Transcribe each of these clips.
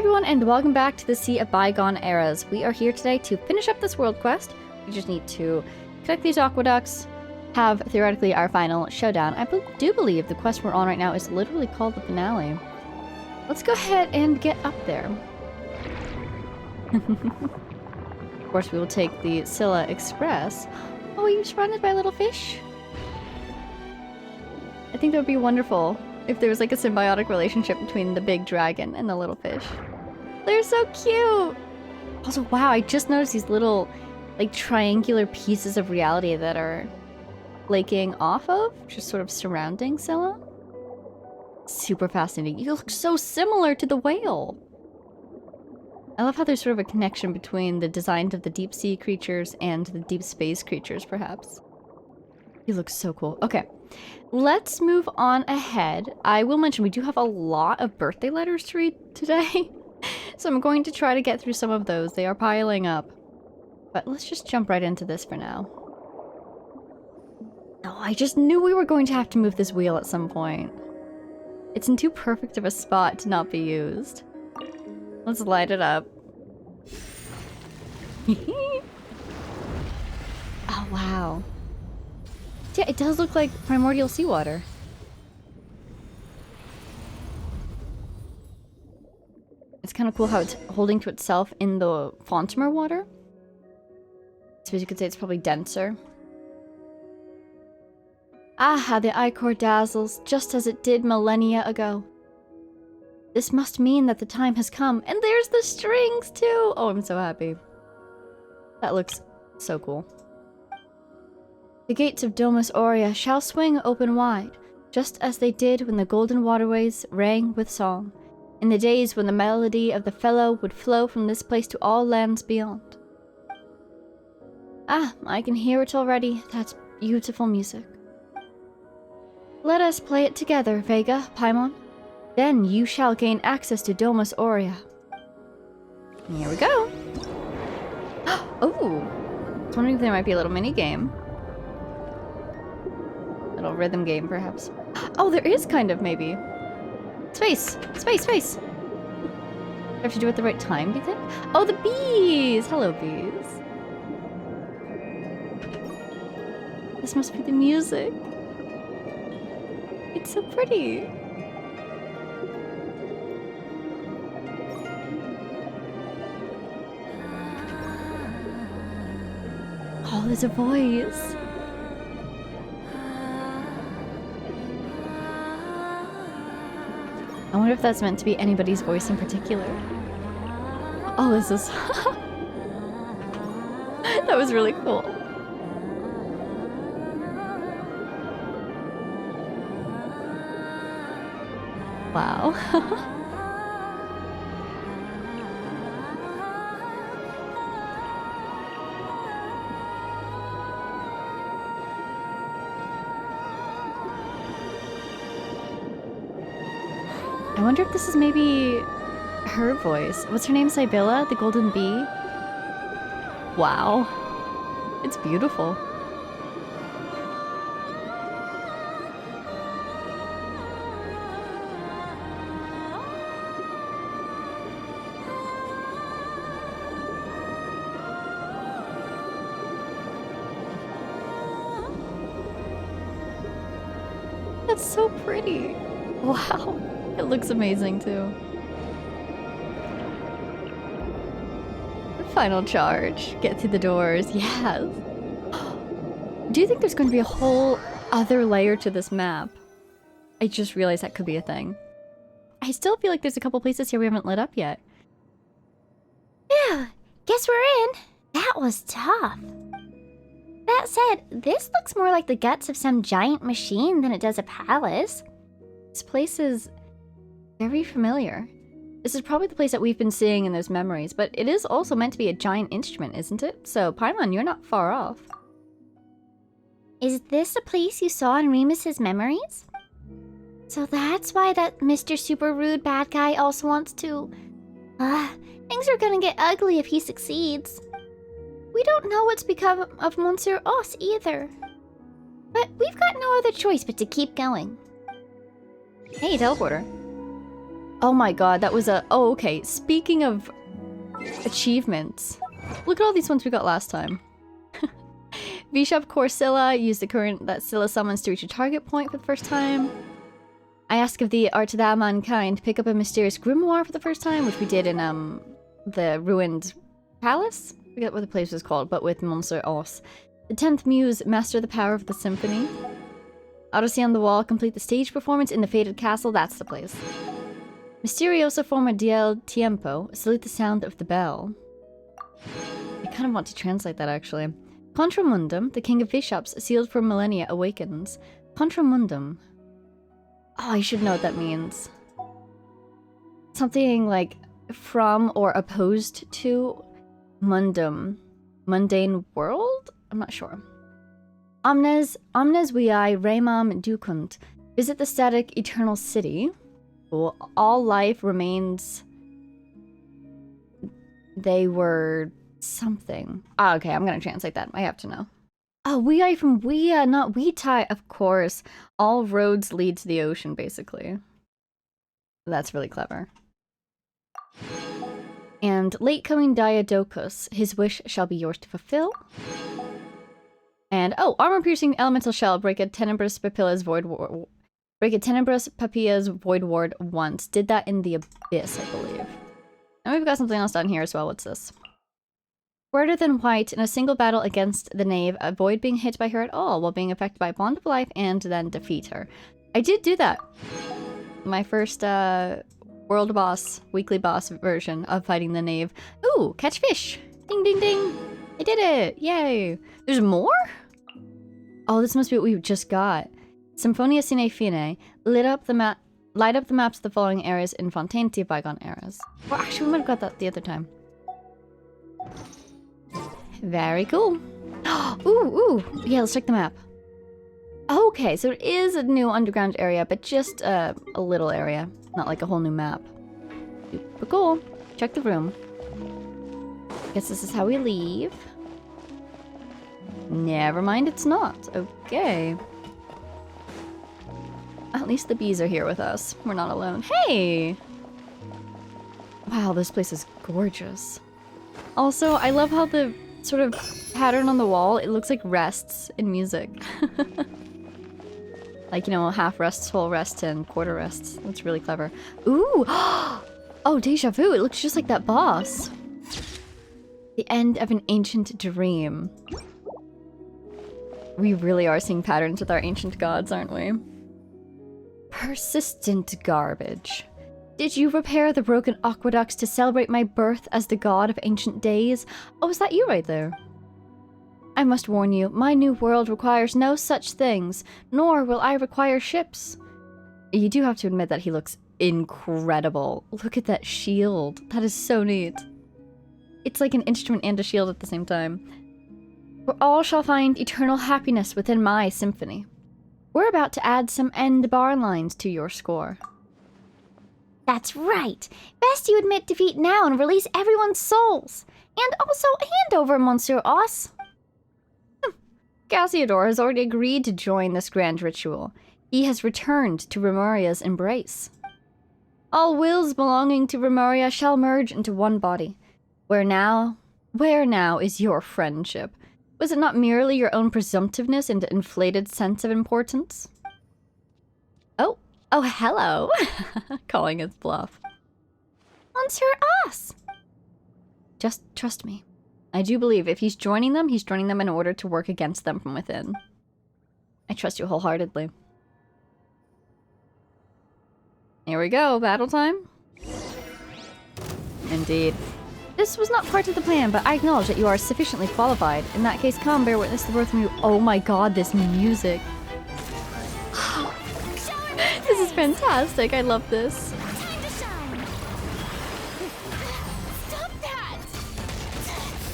everyone, and welcome back to the Sea of Bygone Eras. We are here today to finish up this world quest. We just need to connect these aqueducts, have theoretically our final showdown. I do believe the quest we're on right now is literally called the finale. Let's go ahead and get up there. Of course, we will take the Scylla Express. Oh, you're surrounded by little fish? I think that would be wonderful if there was like a symbiotic relationship between the big dragon and the little fish. They're so cute! Also, wow, I just noticed these little, like, triangular pieces of reality that are flaking off of, just sort of surrounding Scylla. Super fascinating. You look so similar to the whale! I love how there's sort of a connection between the designs of the deep sea creatures and the deep space creatures, perhaps. You look so cool. Okay. Let's move on ahead. I will mention we do have a lot of birthday letters to read today. So I'm going to try to get through some of those. They are piling up. But let's just jump right into this for now. Oh, I just knew we were going to have to move this wheel at some point. It's in too perfect of a spot to not be used. Let's light it up. Oh, wow. Yeah, it does look like primordial seawater. It's kind of cool how it's holding to itself in the Fontamer water. So as you could say, it's probably denser. Ah, how the ichor dazzles, just as it did millennia ago. This must mean that the time has come. And there's the strings, too! Oh, I'm so happy. That looks so cool. The gates of Domus Aurea shall swing open wide, just as they did when the golden waterways rang with song, in the days when the melody of the fellow would flow from this place to all lands beyond. Ah, I can hear it already, that beautiful music. Let us play it together, Vega, Paimon. Then you shall gain access to Domus Aurea. Here we go. Oh, I was wondering if there might be a little mini game. Little rhythm game, perhaps. Oh, there is kind of, maybe. Space! Space, space! Do I have to do it at the right time, do you think? Oh, the bees! Hello, bees. This must be the music. It's so pretty. Oh, there's a voice. I wonder if that's meant to be anybody's voice in particular. Oh, this is... That was really cool. Wow. I wonder if this is maybe her voice. What's her name? Sibylla, the golden bee? Wow. It's beautiful. That's so pretty. Wow. It looks amazing, too. The final charge. Get through the doors. Yes. Do you think there's going to be a whole other layer to this map? I just realized that could be a thing. I still feel like there's a couple places here we haven't lit up yet. Phew, guess we're in. That was tough. That said, this looks more like the guts of some giant machine than it does a palace. This place is very familiar. This is probably the place that we've been seeing in those memories, but it is also meant to be a giant instrument, isn't it? So, Paimon, you're not far off. Is this a place you saw in Remus's memories? So that's why that Mr. Super Rude bad guy also wants to... things are gonna get ugly if he succeeds. We don't know what's become of Monsieur Os either. But we've got no other choice but to keep going. Hey, teleporter. Oh my god, that was a... Oh, okay. Speaking of achievements, look at all these ones we got last time. V-Shop Core Scylla, use the current that Scylla summons to reach a target point for the first time. I ask of thee, art thou mankind, pick up a mysterious grimoire for the first time, which we did in the ruined palace? I forget what the place was called, but with Monsieur Os. The 10th Muse, master the power of the symphony. Odyssey on the wall, complete the stage performance in the fated castle, that's the place. Misteriosa forma del tiempo, salute the sound of the bell. I kind of want to translate that actually. Contramundum, the king of bishops, sealed for millennia, awakens. Contramundum. Oh, I should know what that means. Something like from or opposed to mundum. Mundane world? I'm not sure. Omnes viae remam ducunt. Visit the static eternal city. All life remains... They were... something. Ah, okay, I'm gonna translate that. I have to know. Oh, viae from via, not vitae. Of course. All roads lead to the ocean, basically. That's really clever. And late coming Diadochus, his wish shall be yours to fulfill. And oh, armor piercing elemental shell, break a tenebrous papilla's void ward. Break a tenebrous papilla's void ward once. Did that in the abyss, I believe. And we've got something else down here as well. What's this? Brighter than white, in a single battle against the knave, avoid being hit by her at all while being affected by Bond of Life and then defeat her. I did do that. My first world boss, weekly boss version of fighting the knave. Ooh, catch fish! Ding ding ding! I did it! Yay! There's more? Oh, this must be what we just got. Symphonia Sine Fine. Light up the maps of the following areas in Fontaine to bygone eras. Well, actually, we might have got that the other time. Very cool. Ooh, ooh. Yeah, let's check the map. Okay, so it is a new underground area, but just a little area. Not like a whole new map. Super cool. Check the room. Guess this is how we leave. Never mind, it's not. Okay. At least the bees are here with us. We're not alone. Hey! Wow, this place is gorgeous. Also, I love how the sort of pattern on the wall, it looks like rests in music. Like, you know, half rests, whole rests, and quarter rests. That's really clever. Ooh! Oh, deja vu. It looks just like that boss. The end of an ancient dream. We really are seeing patterns with our ancient gods, aren't we? Persistent garbage. Did you repair the broken aqueducts to celebrate my birth as the god of ancient days? Oh, is that you right there? I must warn you, my new world requires no such things, nor will I require ships. You do have to admit that he looks incredible. Look at that shield. That is so neat. It's like an instrument and a shield at the same time. For all shall find eternal happiness within my symphony. We're about to add some end bar lines to your score. That's right. Best you admit defeat now and release everyone's souls. And also hand over Monsieur Os. Cassiodor has already agreed to join this grand ritual. He has returned to Remuria's embrace. All wills belonging to Remuria shall merge into one body. Where now is your friendship? Was it not merely your own presumptiveness and inflated sense of importance? Oh, hello. Calling his bluff. Monsieur Os. Just trust me. I do believe if he's joining them in order to work against them from within. I trust you wholeheartedly. Here we go, battle time. Indeed. This was not part of the plan, but I acknowledge that you are sufficiently qualified. In that case, come bear witness to the birth of you. Oh my god, this music. This is fantastic. I love this. Time to shine. Stop that.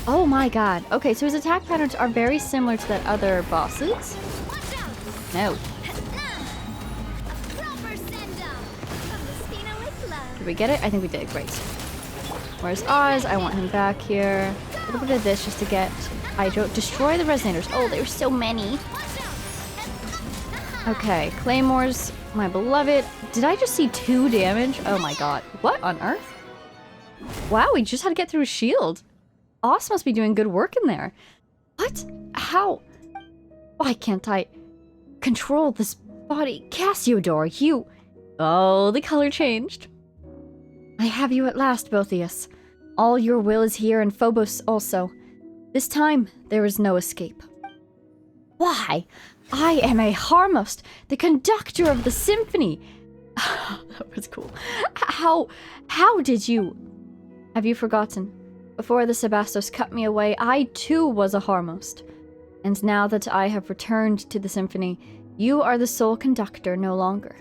Oh my god. Okay, so his attack patterns are very similar to that other boss's. Watch out. No. A proper send-off from the Spina with love. Did we get it? I think we did. Great. Where's Oz? I want him back here. A little bit of this just to get Hydro. Destroy the resonators. Oh, there's so many. Okay, Claymores My beloved. Did I just see 2 damage? Oh my god. What on earth? Wow, we just had to get through a shield. Oz must be doing good work in there. What? How? Why can't I control this body? Cassiodor, you... Oh, the color changed. I have you at last, Botheus. All your will is here, and Phobos also. This time, there is no escape. Why? I am a Harmost, the conductor of the symphony. That was cool. How did you... Have you forgotten? Before the Sebastos cut me away, I too was a Harmost. And now that I have returned to the symphony, you are the sole conductor no longer.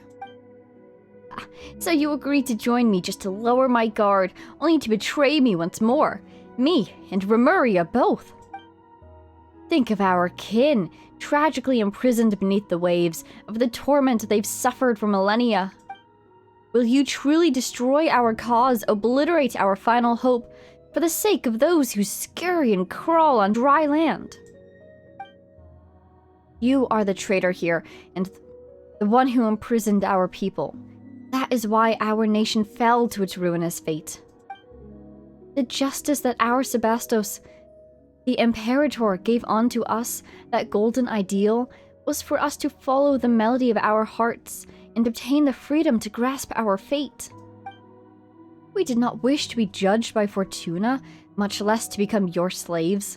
So you agreed to join me just to lower my guard, only to betray me once more. Me and Remuria both. Think of our kin, tragically imprisoned beneath the waves, of the torment they've suffered for millennia. Will you truly destroy our cause, obliterate our final hope, for the sake of those who scurry and crawl on dry land? You are the traitor here, and the one who imprisoned our people. That is why our nation fell to its ruinous fate. The justice that our Sebastos, the Imperator, gave unto us, that golden ideal, was for us to follow the melody of our hearts and obtain the freedom to grasp our fate. We did not wish to be judged by Fortuna, much less to become your slaves.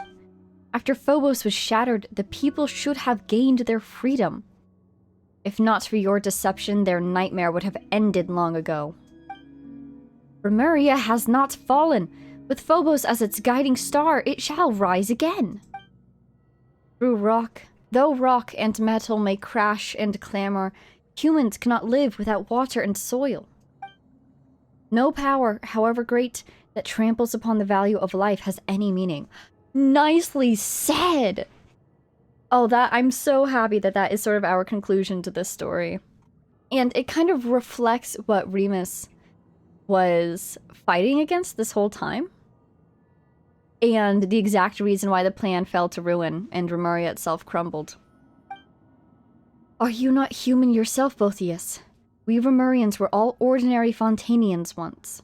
After Phobos was shattered, the people should have gained their freedom. If not for your deception, their nightmare would have ended long ago. Remuria has not fallen. With Phobos as its guiding star, it shall rise again. Though rock and metal may crash and clamor, humans cannot live without water and soil. No power, however great, that tramples upon the value of life has any meaning. Nicely said! Oh, I'm so happy that that is sort of our conclusion to this story. And it kind of reflects what Remus was fighting against this whole time. And the exact reason why the plan fell to ruin and Remuria itself crumbled. Are you not human yourself, Botheus? We Remurians were all ordinary Fontanians once.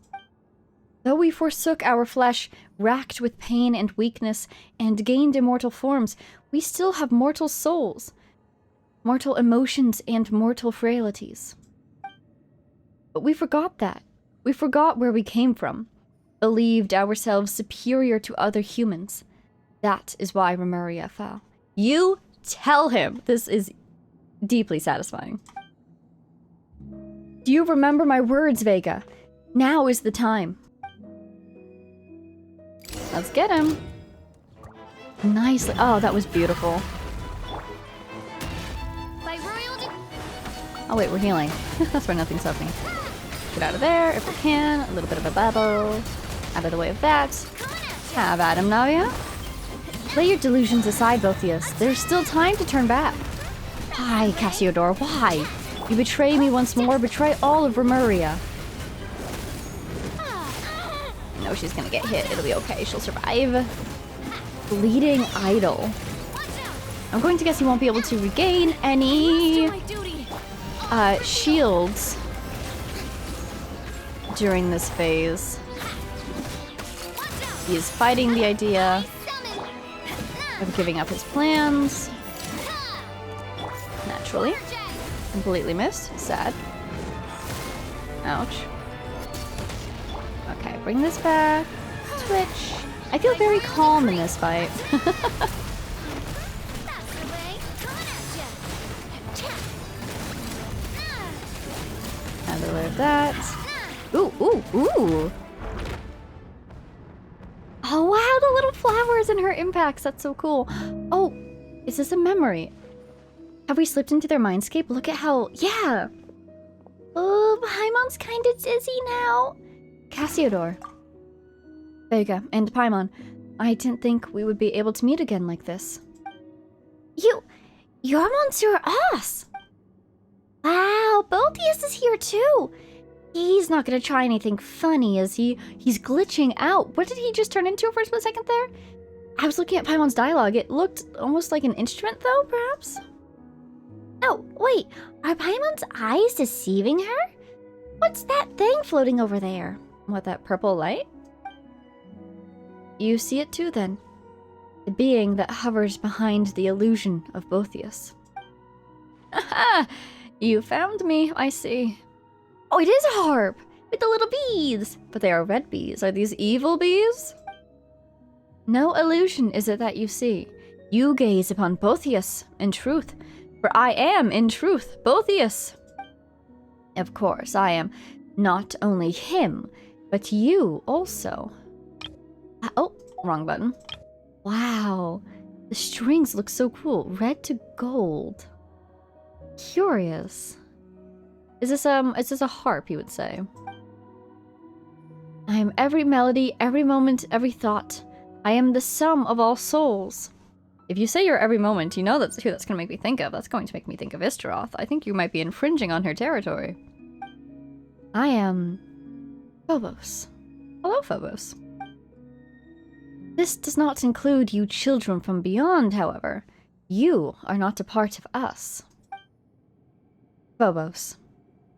Though we forsook our flesh, racked with pain and weakness, and gained immortal forms, we still have mortal souls, mortal emotions, and mortal frailties. But we forgot that. We forgot where we came from, believed ourselves superior to other humans. That is why Remuria fell. You tell him! This is deeply satisfying. Do you remember my words, Vega? Now is the time. Let's get him. Nicely. Oh, that was beautiful. Oh wait, we're healing. That's why nothing's happening. Get out of there if we can. A little bit of a bubble. Out of the way of that. Have at him, Navia. Lay your delusions aside, Botheus. There's still time to turn back. Why, Cassiodor, why? You betray me once more, betray all of Remuria. I know she's gonna get hit. It'll be okay. She'll survive. Bleeding Idol. I'm going to guess he won't be able to regain any shields during this phase. He is fighting the idea of giving up his plans. Naturally. Completely missed. Sad. Ouch. Okay, bring this back. Switch. I feel very calm in this fight. Out of the way of that. Ooh, ooh, ooh. Oh wow, the little flowers and her impacts. That's so cool. Oh, is this a memory? Have we slipped into their mindscape? Look at how... Yeah! Oh, Paimon's kinda dizzy now. Cassiodor. Vega and Paimon, I didn't think we would be able to meet again like this. You're Monsieur Us! Wow, Botheus is here too! He's not gonna try anything funny, is he? He's glitching out. What did he just turn into for a split second there? I was looking at Paimon's dialogue. It looked almost like an instrument though, perhaps? Oh, wait, are Paimon's eyes deceiving her? What's that thing floating over there? What, that purple light? You see it too, then. The being that hovers behind the illusion of Botheus. Aha! You found me, I see. Oh, it is a harp! With the little bees! But they are red bees. Are these evil bees? No illusion is it that you see. You gaze upon Botheus in truth, for I am, in truth, Botheus. Of course, I am not only him, but you also. Oh, wrong button. Wow, the strings look so cool. Red to gold. Curious. Is this a harp, you would say? I am every melody, every moment, every thought. I am the sum of all souls. If you say you're every moment, you know that's who that's going to make me think of. That's going to make me think of Istaroth. I think you might be infringing on her territory. I am Phobos. Hello, Phobos. This does not include you children from beyond, however. You are not a part of us. Phobos.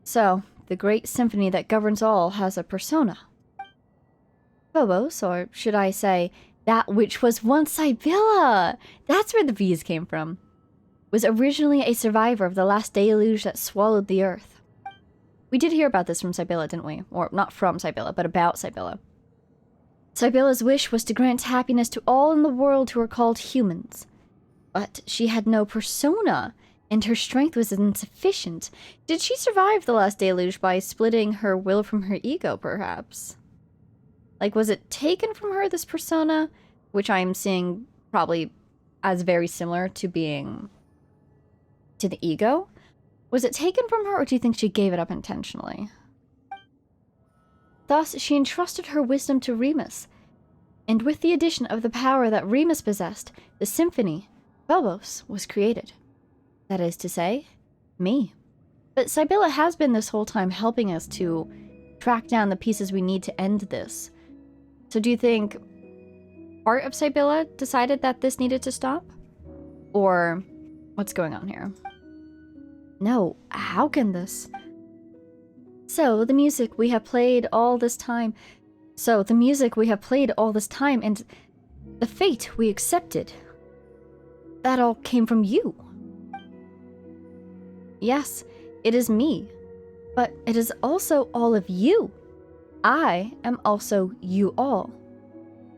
So, the great symphony that governs all has a persona. Phobos, or should I say, that which was once Sibylla! That's where the bees came from. Was originally a survivor of the last deluge that swallowed the earth. We did hear about this from Sibylla, didn't we? Or not from Sibylla, but about Sibylla. Sibylla's wish was to grant happiness to all in the world who are called humans. But she had no persona, and her strength was insufficient. Did she survive the last deluge by splitting her will from her ego, perhaps? Like, was it taken from her, this persona? Which I'm seeing probably as very similar to being to the ego. Was it taken from her, or do you think she gave it up intentionally? Thus, she entrusted her wisdom to Remus. And with the addition of the power that Remus possessed, the symphony, Phobos, was created. That is to say, me. But Sibylla has been this whole time helping us to track down the pieces we need to end this. So do you think part of Sibylla decided that this needed to stop? Or what's going on here? No, how can this? So, the music we have played all this time, and the fate we accepted, that all came from you. Yes, it is me, but it is also all of you. I am also you all.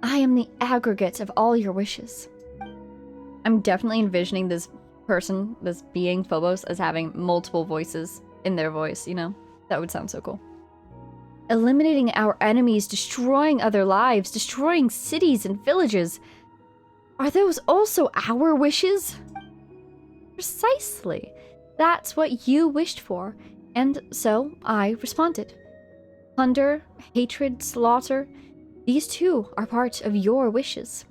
I am the aggregate of all your wishes. I'm definitely envisioning this person, this being Phobos, as having multiple voices in their voice, you know? That would sound so cool. Eliminating our enemies, destroying other lives, destroying cities and villages. Are those also our wishes? Precisely. That's what you wished for, and so I responded. Plunder, hatred, slaughter, these too are part of your wishes.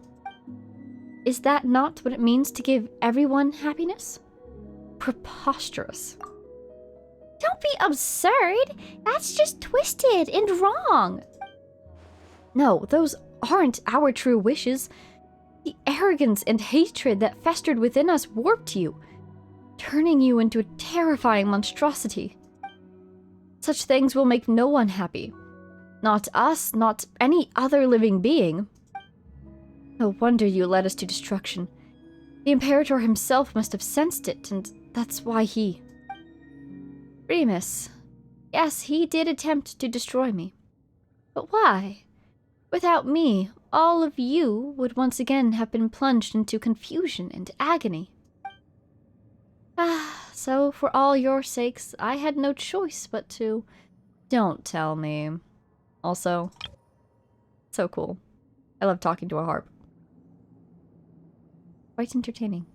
Is that not what it means to give everyone happiness? Preposterous. Don't be absurd! That's just twisted and wrong! No, those aren't our true wishes. The arrogance and hatred that festered within us warped you, turning you into a terrifying monstrosity. Such things will make no one happy. Not us, not any other living being. No wonder you led us to destruction. The Imperator himself must have sensed it, and that's why he... Remus. Yes, he did attempt to destroy me. But why? Without me, all of you would once again have been plunged into confusion and agony. So for all your sakes, I had no choice but to... Don't tell me. Also, so cool. I love talking to a harp. Quite entertaining.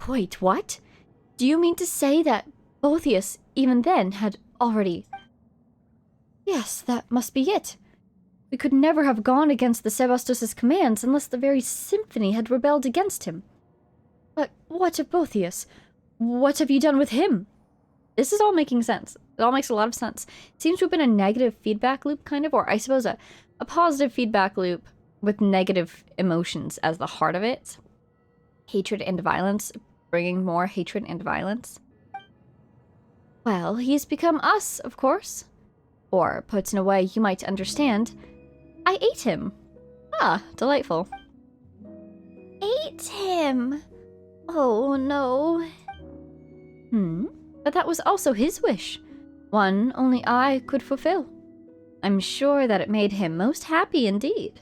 Wait, what? Do you mean to say that Botheus, even then, had already... Yes, that must be it. We could never have gone against the Sebastos' commands unless the very symphony had rebelled against him. But what of Botheus? What have you done with him? This is all making sense. It all makes a lot of sense. It seems to have been a negative feedback loop, kind of, or I suppose a positive feedback loop with negative emotions as the heart of it. hatred and violence, bringing more hatred and violence? Well, he's become us, of course. Or, put in a way you might understand, I ate him. Ah, delightful. Ate him? Oh no. But that was also his wish. One only I could fulfill. I'm sure that it made him most happy indeed.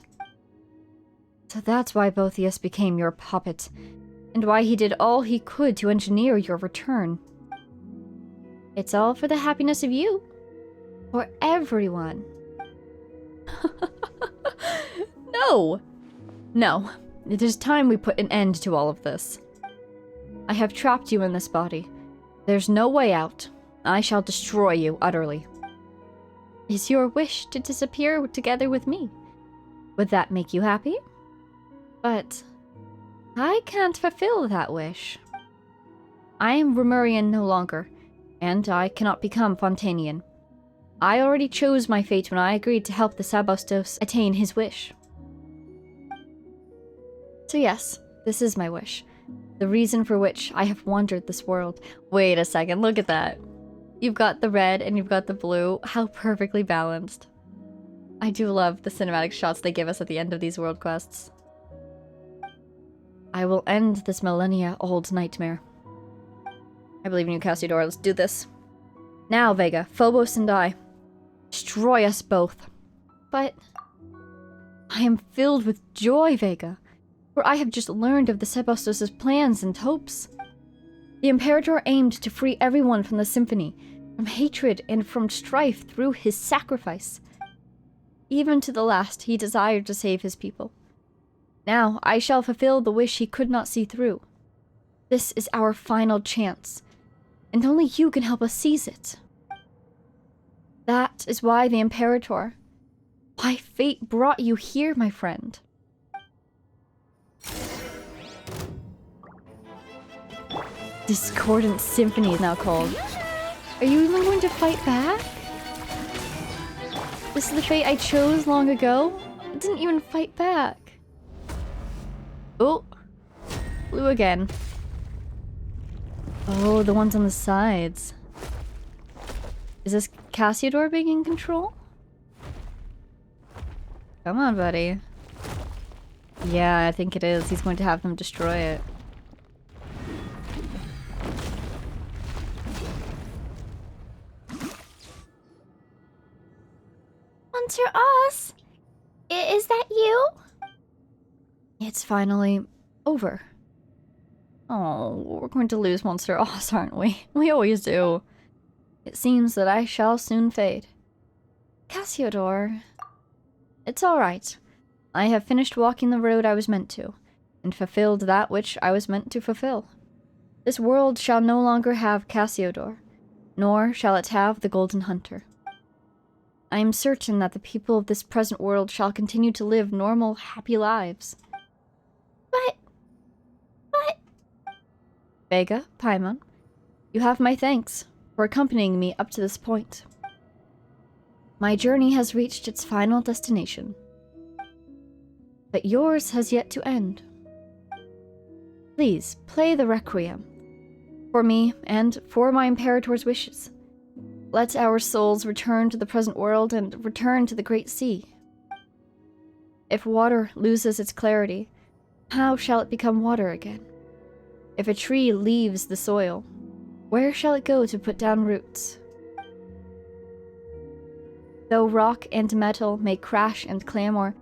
So that's why Botheus became your puppet, and why he did all he could to engineer your return. It's all for the happiness of you. For everyone. No! No. It is time we put an end to all of this. I have trapped you in this body. There's no way out. I shall destroy you utterly. Is your wish to disappear together with me? Would that make you happy? But I can't fulfill that wish. I am Remurian no longer, and I cannot become Fontanian. I already chose my fate when I agreed to help the Sabostos attain his wish. So yes, this is my wish. The reason for which I have wandered this world. Wait a second, look at that. You've got the red and you've got the blue. How perfectly balanced. I do love the cinematic shots they give us at the end of these world quests. I will end this millennia-old nightmare. I believe in you, Cassiodor. Let's do this. Now, Vega, Phobos and I. Destroy us both. But I am filled with joy, Vega. For I have just learned of the Sabostos' plans and hopes. The Imperator aimed to free everyone from the Symphony, from hatred and from strife through his sacrifice. Even to the last, he desired to save his people. Now I shall fulfill the wish he could not see through. This is our final chance, and only you can help us seize it. That is why the Imperator, why fate brought you here, my friend. Discordant Symphony is now called. Are you even going to fight back? This is the fate I chose long ago? I didn't even fight back. Oh. Blue again. Oh, the ones on the sides. Is this Cassiodor being in control? Come on, buddy. Yeah, I think it is. He's going to have them destroy it. Monster Oz? Is that you? It's finally over. Oh, we're going to lose Monster Oz, aren't we? We always do. It seems that I shall soon fade. Cassiodor. It's alright. I have finished walking the road I was meant to, and fulfilled that which I was meant to fulfill. This world shall no longer have Cassiodor, nor shall it have the Golden Hunter. I am certain that the people of this present world shall continue to live normal, happy lives. But... Vega, Paimon, you have my thanks for accompanying me up to this point. My journey has reached its final destination. But yours has yet to end. Please, play the Requiem. For me, and for my Imperator's wishes. Let our souls return to the present world and return to the Great Sea. If water loses its clarity, how shall it become water again? If a tree leaves the soil, where shall it go to put down roots? Though rock and metal may crash and clamor,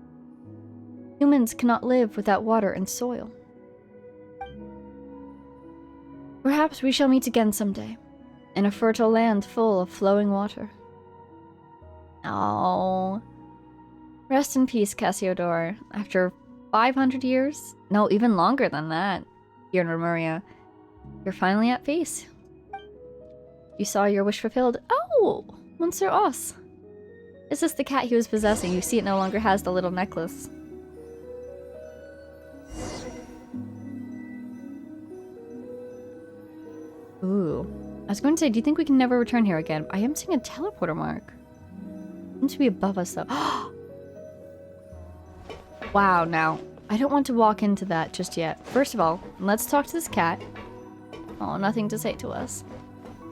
humans cannot live without water and soil. Perhaps we shall meet again someday, in a fertile land full of flowing water. Oh. Rest in peace, Cassiodor. After 500 years? No, even longer than that. Here in Remuria. You're finally at peace. You saw your wish fulfilled. Oh! Monster Oz. Is this the cat he was possessing? You see it no longer has the little necklace. Ooh. I was going to say, do you think we can never return here again? I am seeing a teleporter mark. It seems to be above us, though. Wow, now. I don't want to walk into that just yet. First of all, let's talk to this cat. Oh, nothing to say to us.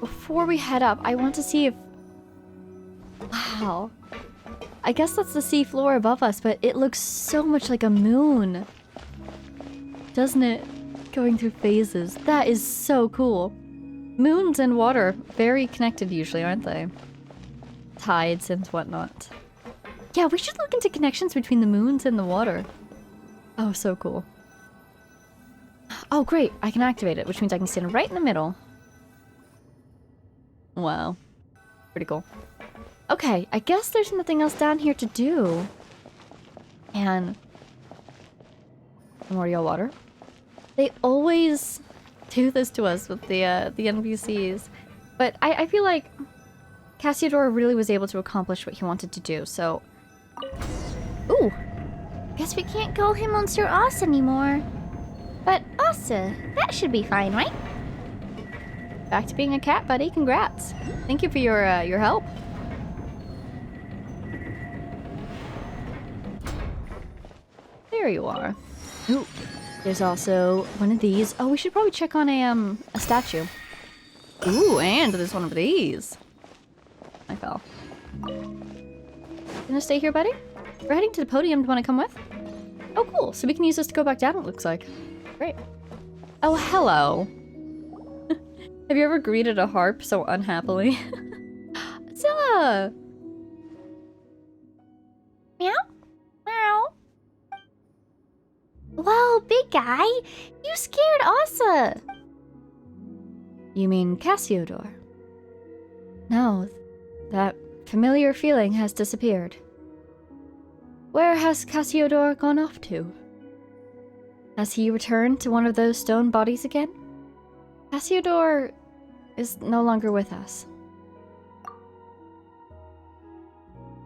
Before we head up, I want to see if... Wow. I guess that's the sea floor above us, but it looks so much like a moon. Doesn't it? Going through phases. That is so cool. Moons and water, very connected usually, aren't they? Tides and whatnot. Yeah, we should look into connections between the moons and the water. Oh, so cool. Oh, great. I can activate it, which means I can stand right in the middle. Wow. Pretty cool. Okay, I guess there's nothing else down here to do. And... Primordial water. They always do this to us with the NPCs. But I feel like Cassiodor really was able to accomplish what he wanted to do, so... Ooh! Guess we can't call him Monsieur Os anymore. But Ossa, that should be fine, right? Back to being a cat, buddy. Congrats. Thank you for your help. There you are. Ooh. There's also one of these. Oh, we should probably check on a statue. Ooh, and there's one of these. I fell. Gonna stay here, buddy? We're heading to the podium. Do you want to come with? Oh, cool. So we can use this to go back down, it looks like. Great. Oh, hello. Have you ever greeted a harp so unhappily? Zilla! Meow? Meow? Whoa, big guy! You scared Ossa! You mean Cassiodor? No, that familiar feeling has disappeared. Where has Cassiodor gone off to? Has he returned to one of those stone bodies again? Cassiodor is no longer with us.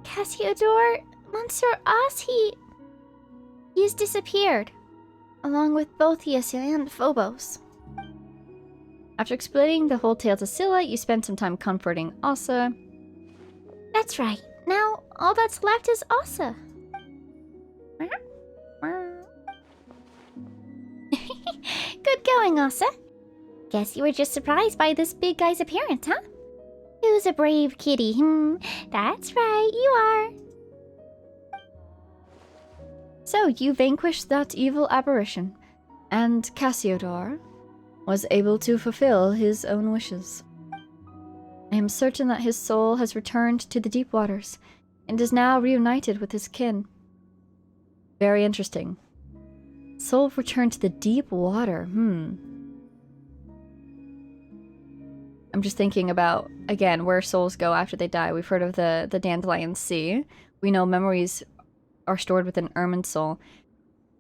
Cassiodor? Monsieur Os, he's disappeared. Along with both Yas and Phobos. After explaining the whole tale to Scylla, you spent some time comforting Ossa. That's right. Now, all that's left is Ossa. Good going, Ossa. Guess you were just surprised by this big guy's appearance, huh? Who's a brave kitty? That's right, you are. So, you vanquished that evil apparition, and Cassiodor was able to fulfill his own wishes. I am certain that his soul has returned to the deep waters, and is now reunited with his kin. Very interesting. Soul returned to the deep water, I'm just thinking about, again, where souls go after they die. We've heard of the Dandelion Sea. We know memories are stored within Irminsul.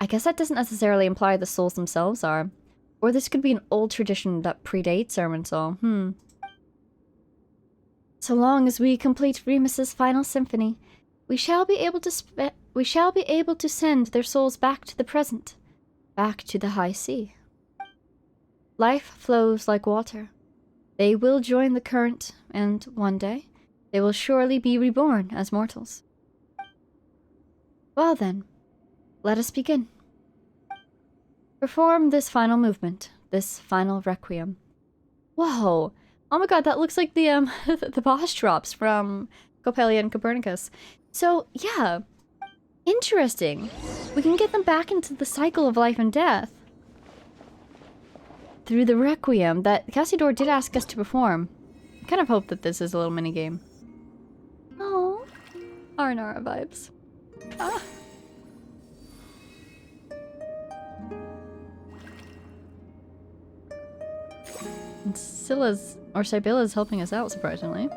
I guess that doesn't necessarily imply the souls themselves are. Or this could be an old tradition that predates Irminsul. So long as we complete Remus's final symphony, we shall be able to send their souls back to the present, back to the high sea. Life flows like water. They will join the current, and one day, they will surely be reborn as mortals. Well then, let us begin. Perform this final movement, this final requiem. Whoa! Oh my god, that looks like the the boss drops from Coppelia and Copernicus. So, yeah. Interesting. We can get them back into the cycle of life and death. Through the requiem that Cassiodor did ask us to perform. I kind of hope that this is a little minigame. Oh, Arnara vibes. Ah. And Sibylla's helping us out, surprisingly.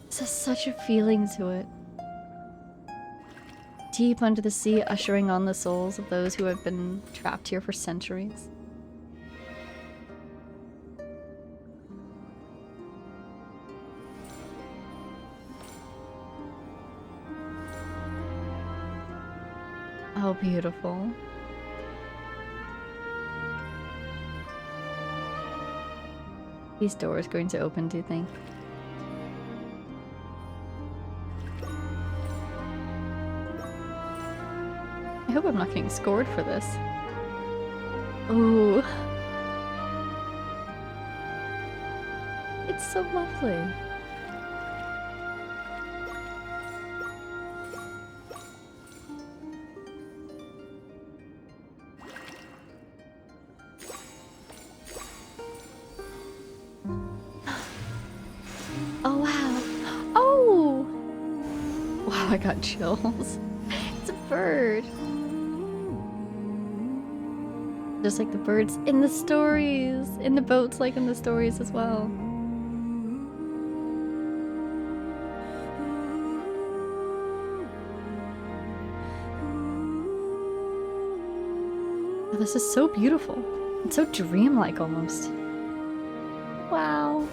This has such a feeling to it. Deep under the sea, ushering on the souls of those who have been trapped here for centuries. Oh, beautiful. These doors going to open, do you think? I hope I'm not getting scored for this. Ooh. It's so lovely. Oh, wow. Oh! Wow, I got chills. It's a bird. Just like the birds in the stories. In the boats, like in the stories as well. Oh, this is so beautiful. It's so dreamlike almost. Wow.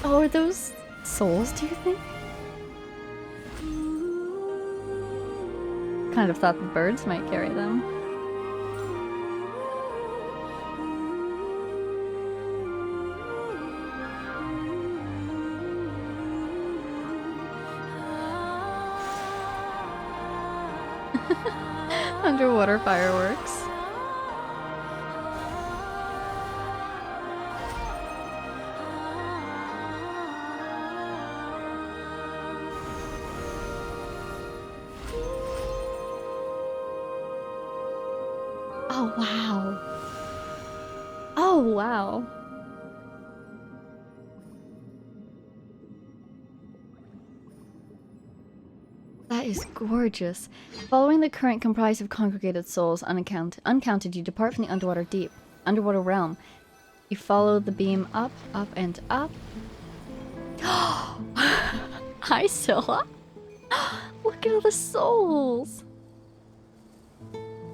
Oh, are those souls, do you think? Kind of thought the birds might carry them. Underwater fireworks. Oh, wow. Oh, wow. That is gorgeous. Following the current comprised of congregated souls uncounted, you depart from the underwater realm. You follow the beam up, up, and up. Hi, Scylla. Look at all the souls.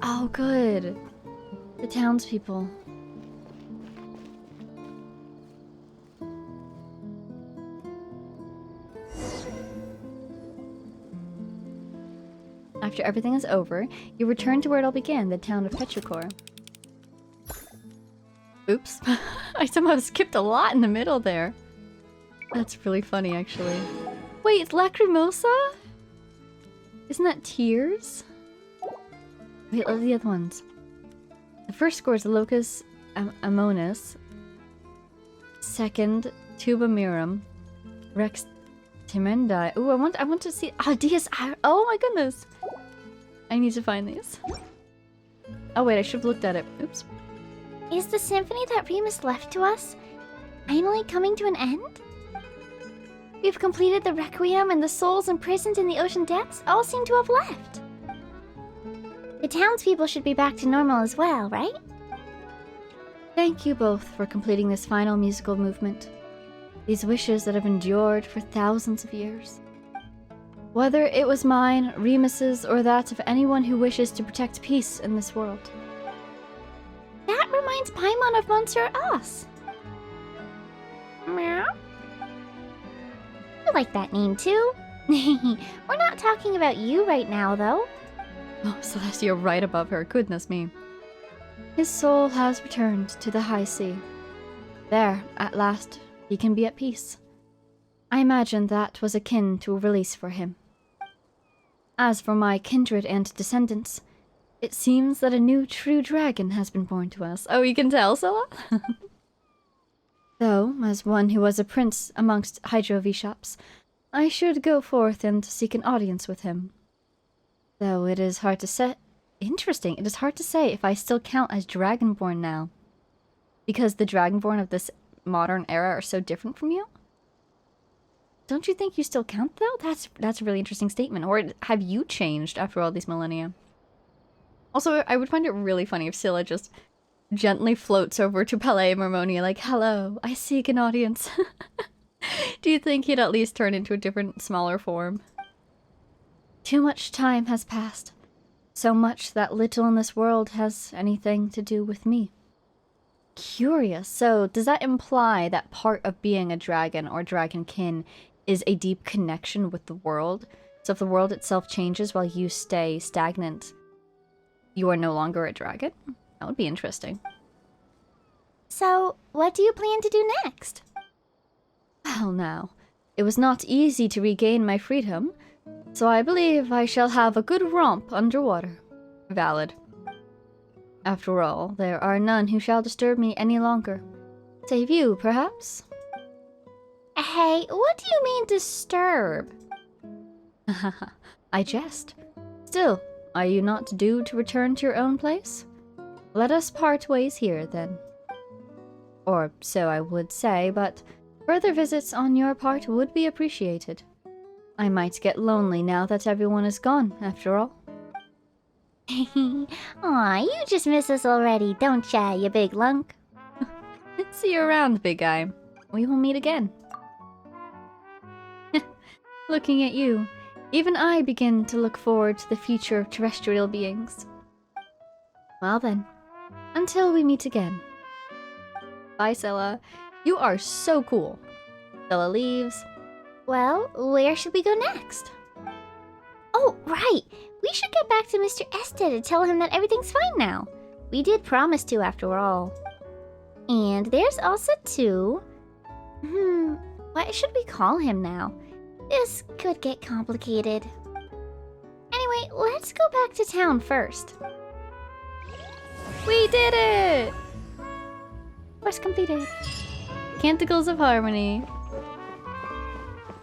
Oh, good. The townspeople. After everything is over, you return to where it all began, the town of Petrichor. Oops. I somehow skipped a lot in the middle there. That's really funny, actually. Wait, it's Lacrimosa? Isn't that tears? Wait, what are the other ones? The first score is the Locus Ammonis. Second, Tuba Mirum. Rex Timendi. Ooh, I want to see. Oh, Diaz. Oh my goodness. I need to find these. Oh wait, I should have looked at it. Oops. Is the symphony that Remus left to us finally coming to an end? We've completed the Requiem, and the souls imprisoned in the ocean depths all seem to have left. The townspeople should be back to normal as well, right? Thank you both for completing this final musical movement. These wishes that have endured for thousands of years. Whether it was mine, Remus's, or that of anyone who wishes to protect peace in this world. That reminds Paimon of Monsieur Us. Meow. I like that name too. We're not talking about you right now, though. Oh, Celeste, you're right above her. Goodness me. His soul has returned to the high sea. There, at last, he can be at peace. I imagine that was akin to a release for him. As for my kindred and descendants, it seems that a new true dragon has been born to us. Oh, you can tell, Scylla? Though, as one who was a prince amongst Hydro V-shops, I should go forth and seek an audience with him. Though it is hard to say... Interesting, it is hard to say if I still count as Dragonborn now. Because the Dragonborn of this modern era are so different from you? Don't you think you still count, though? That's a really interesting statement. Or have you changed after all these millennia? Also, I would find it really funny if Scylla just gently floats over to Palais Mermonia like, hello, I seek an audience. Do you think he'd at least turn into a different, smaller form? Too much time has passed. So much that little in this world has anything to do with me. Curious. So, does that imply that part of being a dragon or dragonkin is a deep connection with the world? So if the world itself changes while you stay stagnant, you are no longer a dragon? That would be interesting. So, what do you plan to do next? Well now, it was not easy to regain my freedom, so I believe I shall have a good romp underwater. Valid. After all, there are none who shall disturb me any longer. Save you, perhaps? Hey, what do you mean disturb? I jest. Still, are you not due to return to your own place? Let us part ways here, then. Or so I would say, but further visits on your part would be appreciated. I might get lonely now that everyone is gone, after all. Aw, you just miss us already, don't ya, you big lunk? See you around, big guy. We will meet again. Looking at you, even I begin to look forward to the future of terrestrial beings. Well then, until we meet again. Bye, Scylla. You are so cool. Scylla leaves. Well, where should we go next? Oh, right! We should get back to Mr. Este to tell him that everything's fine now. We did promise to, after all. And there's also two... what should we call him now? This could get complicated. Anyway, let's go back to town first. We did it! Quest completed. Canticles of Harmony.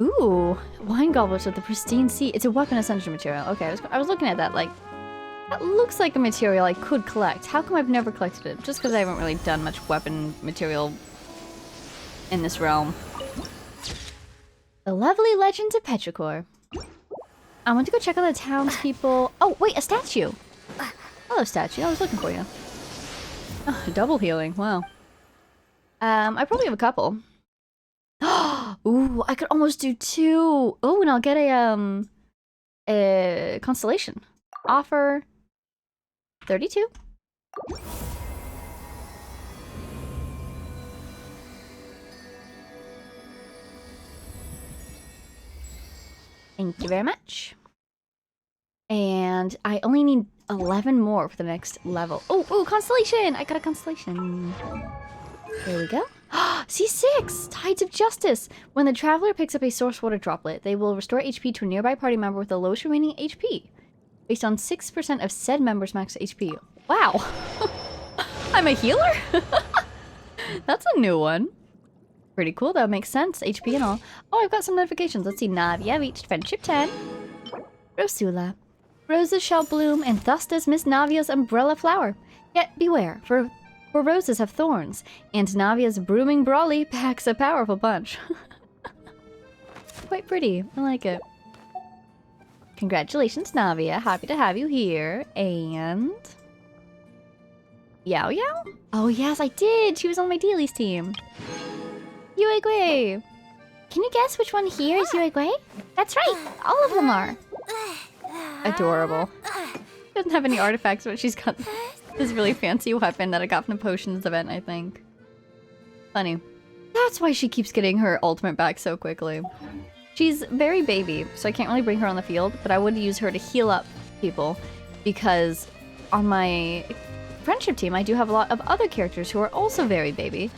Ooh, wine goblets with the pristine sea. It's a weapon essential material. Okay, I was looking at that, like, that looks like a material I could collect. How come I've never collected it? Just because I haven't really done much weapon material in this realm. The lovely legends of Petrichor. I want to go check on the townspeople. Oh, wait, a statue. Hello, statue. I was looking for you. Oh, double healing. Wow. I probably have a couple. Ooh, I could almost do two. Oh, and I'll get a constellation. Offer 32. Thank you very much. And I only need 11 more for the next level. Oh, ooh, constellation! I got a constellation. There we go. C6! Tides of Justice! When the traveler picks up a source water droplet, they will restore HP to a nearby party member with the lowest remaining HP, based on 6% of said member's max HP. Wow! I'm a healer? That's a new one. Pretty cool, though. Makes sense. HP and all. Oh, I've got some notifications. Let's see. Navia reached Friendship 10. Rosula. Roses shall bloom, and thus does Miss Navia's umbrella flower. Yet beware, for roses have thorns, and Navia's brooming brawly packs a powerful punch. Quite pretty. I like it. Congratulations, Navia. Happy to have you here. And... Yao Yao? Oh, yes, I did. She was on my dailies team. Yuegui! Can you guess which one here is Yuegui? That's right, all of them are. Adorable. Doesn't have any artifacts, but she's got this really fancy weapon that I got from the potions event, I think. Funny. That's why she keeps getting her ultimate back so quickly. She's very baby, so I can't really bring her on the field, but I would use her to heal up people, because on my friendship team, I do have a lot of other characters who are also very baby,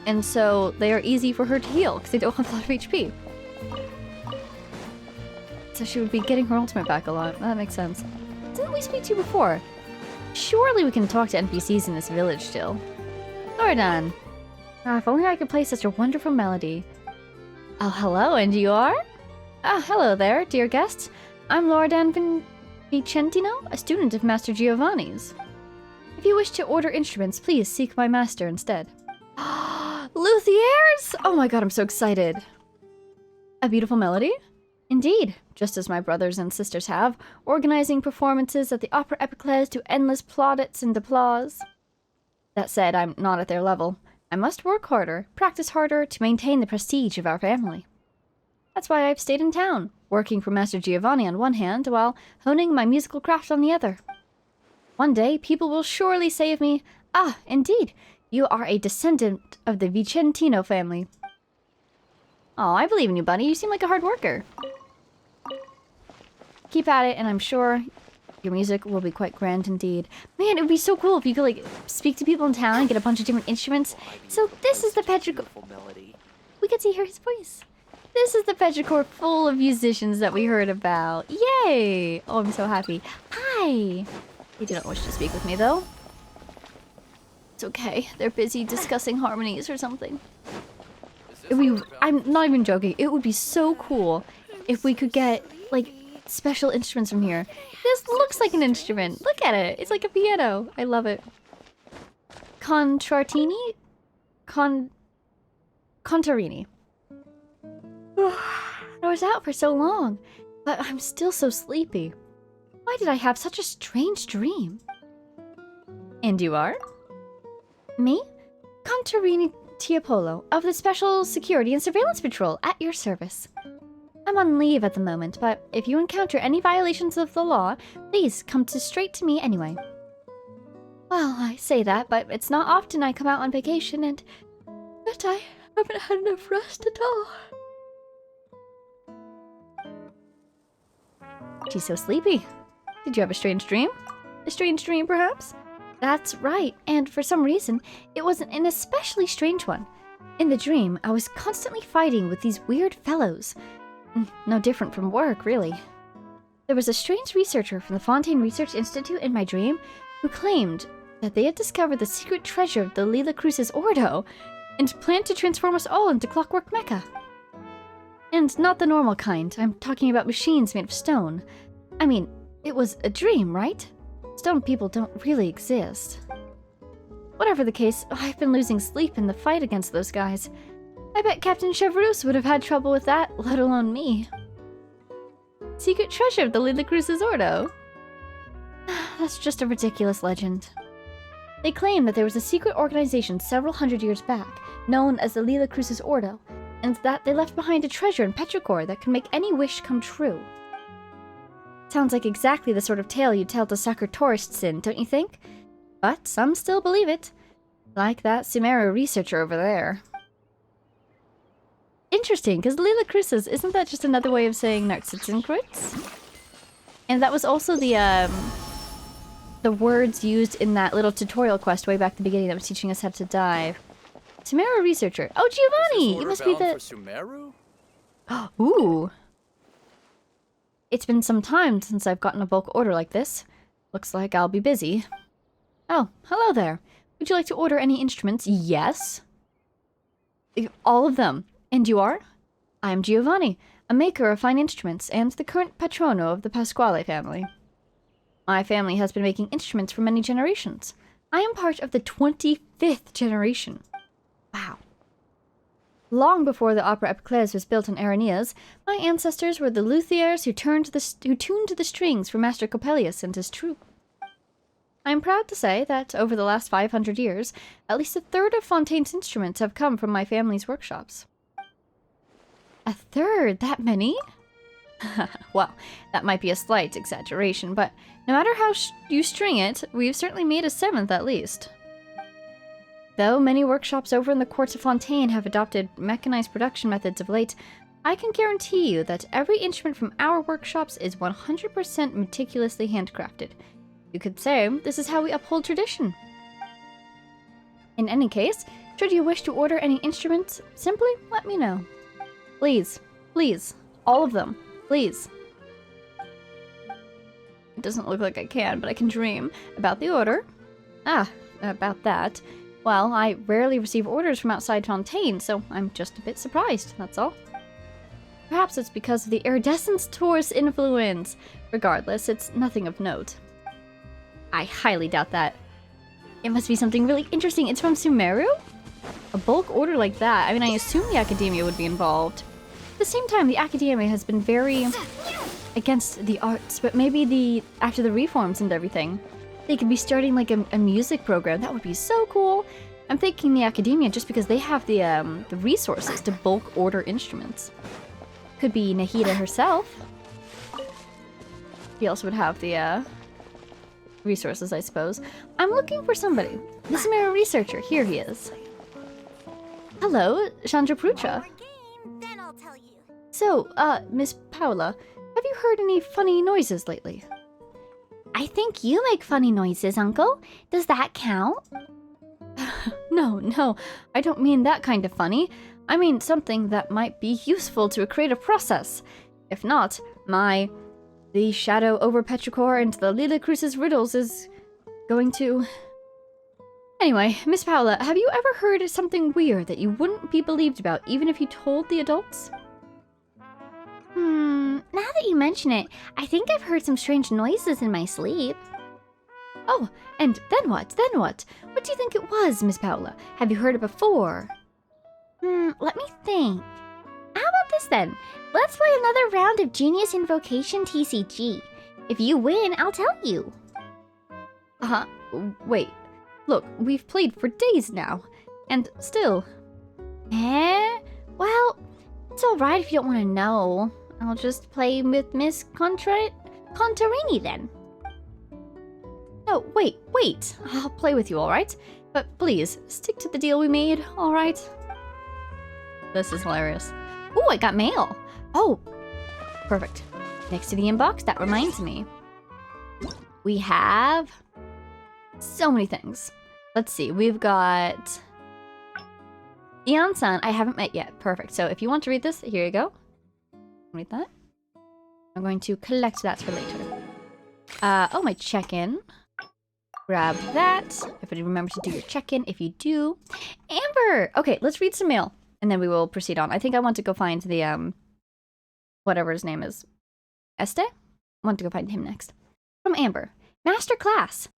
and so they are easy for her to heal, because they don't have a lot of HP. So she would be getting her ultimate back a lot. That makes sense. Didn't we speak to you before? Surely we can talk to NPCs in this village still. Lordan! Ah, if only I could play such a wonderful melody. Oh, hello, and you are? Ah, hello there, dear guests. I'm Lordan Vicentino, a student of Master Giovanni's. If you wish to order instruments, please seek my master instead. Luthiers! Oh my god, I'm so excited. A beautiful melody? Indeed, just as my brothers and sisters have, organizing performances at the Opera Epiclese to endless plaudits and applause. That said, I'm not at their level. I must work harder, practice harder to maintain the prestige of our family. That's why I've stayed in town, working for Master Giovanni on one hand, while honing my musical craft on the other. One day, people will surely say of me, "Ah, indeed, you are a descendant of the Vicentino family." Oh, I believe in you, buddy. You seem like a hard worker. Keep at it, and I'm sure Your music will be quite grand indeed. Man, it would be so cool if you could, like, speak to people in town and get a bunch of different instruments. So this is the petrichor... We get to hear his voice. This is the petrichor full of musicians that we heard about. Yay! Oh, I'm so happy. Hi! They do not wish to speak with me, though. It's okay. They're busy discussing harmonies or something. I'm not even joking. It would be so cool if we could get, like, special instruments from here. This looks like an instrument. Look at it. It's like a piano. I love it. Contrartini? Contarini. I was out for so long, but I'm still so sleepy. Why did I have such a strange dream? And you are? Me? Contarini Tiapolo, of the Special Security and Surveillance Patrol, at your service. I'm on leave at the moment, but if you encounter any violations of the law, please come straight to me anyway. Well, I say that, but it's not often I come out on vacation, and but I haven't had enough rest at all. She's so sleepy. Did you have a strange dream? A strange dream, perhaps? That's right, and for some reason, it was an especially strange one. In the dream, I was constantly fighting with these weird fellows. No different from work, really. There was a strange researcher from the Fontaine Research Institute in my dream who claimed that they had discovered the secret treasure of the Lila Cruz's Ordo and planned to transform us all into Clockwork Mecha. And not the normal kind. I'm talking about machines made of stone. I mean, it was a dream, right? Stone people don't really exist. Whatever the case, I've been losing sleep in the fight against those guys. I bet Captain Chevreuse would have had trouble with that, let alone me. Secret treasure of the Lila Cruz's Ordo? That's just a ridiculous legend. They claim that there was a secret organization several hundred years back, known as the Lila Cruz's Ordo, and that they left behind a treasure in Petrichor that can make any wish come true. Sounds like exactly the sort of tale you'd tell to sucker tourists in, don't you think? But some still believe it. Like that Sumeru researcher over there. Interesting, because Lila Cruz's, isn't that just another way of saying Narcitzinkreuts? And that was also the words used in that little tutorial quest way back at the beginning that was teaching us how to dive. Sumeru researcher. Oh, Giovanni! You must be the... Sumeru? Ooh. It's been some time since I've gotten a bulk order like this. Looks like I'll be busy. Oh, hello there. Would you like to order any instruments? Yes. All of them. And you are? I am Giovanni, a maker of fine instruments and the current patrono of the Pasquale family. My family has been making instruments for many generations. I am part of the 25th generation. Wow. Long before the Opera Epiclese was built on Araneas, my ancestors were the luthiers who tuned the strings for Master Coppelius and his troupe. I am proud to say that over the last 500 years, at least a third of Fontaine's instruments have come from my family's workshops. A third? That many? Well, that might be a slight exaggeration, but no matter how you string it, we've certainly made a seventh at least. Though many workshops over in the courts of Fontaine have adopted mechanized production methods of late, I can guarantee you that every instrument from our workshops is 100% meticulously handcrafted. You could say this is how we uphold tradition. In any case, should you wish to order any instruments, simply let me know. Please, please, all of them, please. It doesn't look like I can, but I can dream about the order. About that. Well, I rarely receive orders from outside Fontaine, so I'm just a bit surprised, that's all. Perhaps it's because of the iridescent Taurus influence. Regardless, it's nothing of note. I highly doubt that. It must be something really interesting. It's from Sumeru? A bulk order like that? I mean, I assume the Academia would be involved. At the same time, the Academia has been very against the arts, but maybe after the reforms and everything, they could be starting like a music program. That would be so cool. I'm thinking the Academia just because they have the resources to bulk order instruments. Could be Nahida herself. He also would have the resources, I suppose. I'm looking for somebody. The Sumeru researcher. Here he is. Hello, Chandra Prucha. So, Miss Paola, have you heard any funny noises lately? I think you make funny noises, Uncle. Does that count? No, I don't mean that kind of funny. I mean something that might be useful to a creative process. If not, the shadow over Petrichor and the Lila Cruz's riddles is going to... Anyway, Miss Paula, have you ever heard something weird that you wouldn't be believed about even if you told the adults? Now that you mention it, I think I've heard some strange noises in my sleep. Oh, and then what? What do you think it was, Miss Paula? Have you heard it before? Let me think. How about this then? Let's play another round of Genius Invocation TCG. If you win, I'll tell you. Uh-huh. Wait. Look, we've played for days now. And still... Well, it's alright if you don't want to know. I'll just play with Miss Contarini then. No, wait. I'll play with you, alright? But please, stick to the deal we made, alright? This is hilarious. Ooh, I got mail. Oh, perfect. Next to the inbox, that reminds me. We have so many things. Let's see, we've got Eon-san, I haven't met yet. Perfect. So if you want to read this, here you go. Read that. I'm going to collect that for later. Oh, my check-in. Grab that. Everybody remember to do your check-in if you do. Amber! Okay, let's read some mail, and then we will proceed on. I think I want to go find the, whatever his name is. Este? I want to go find him next. From Amber. Master class.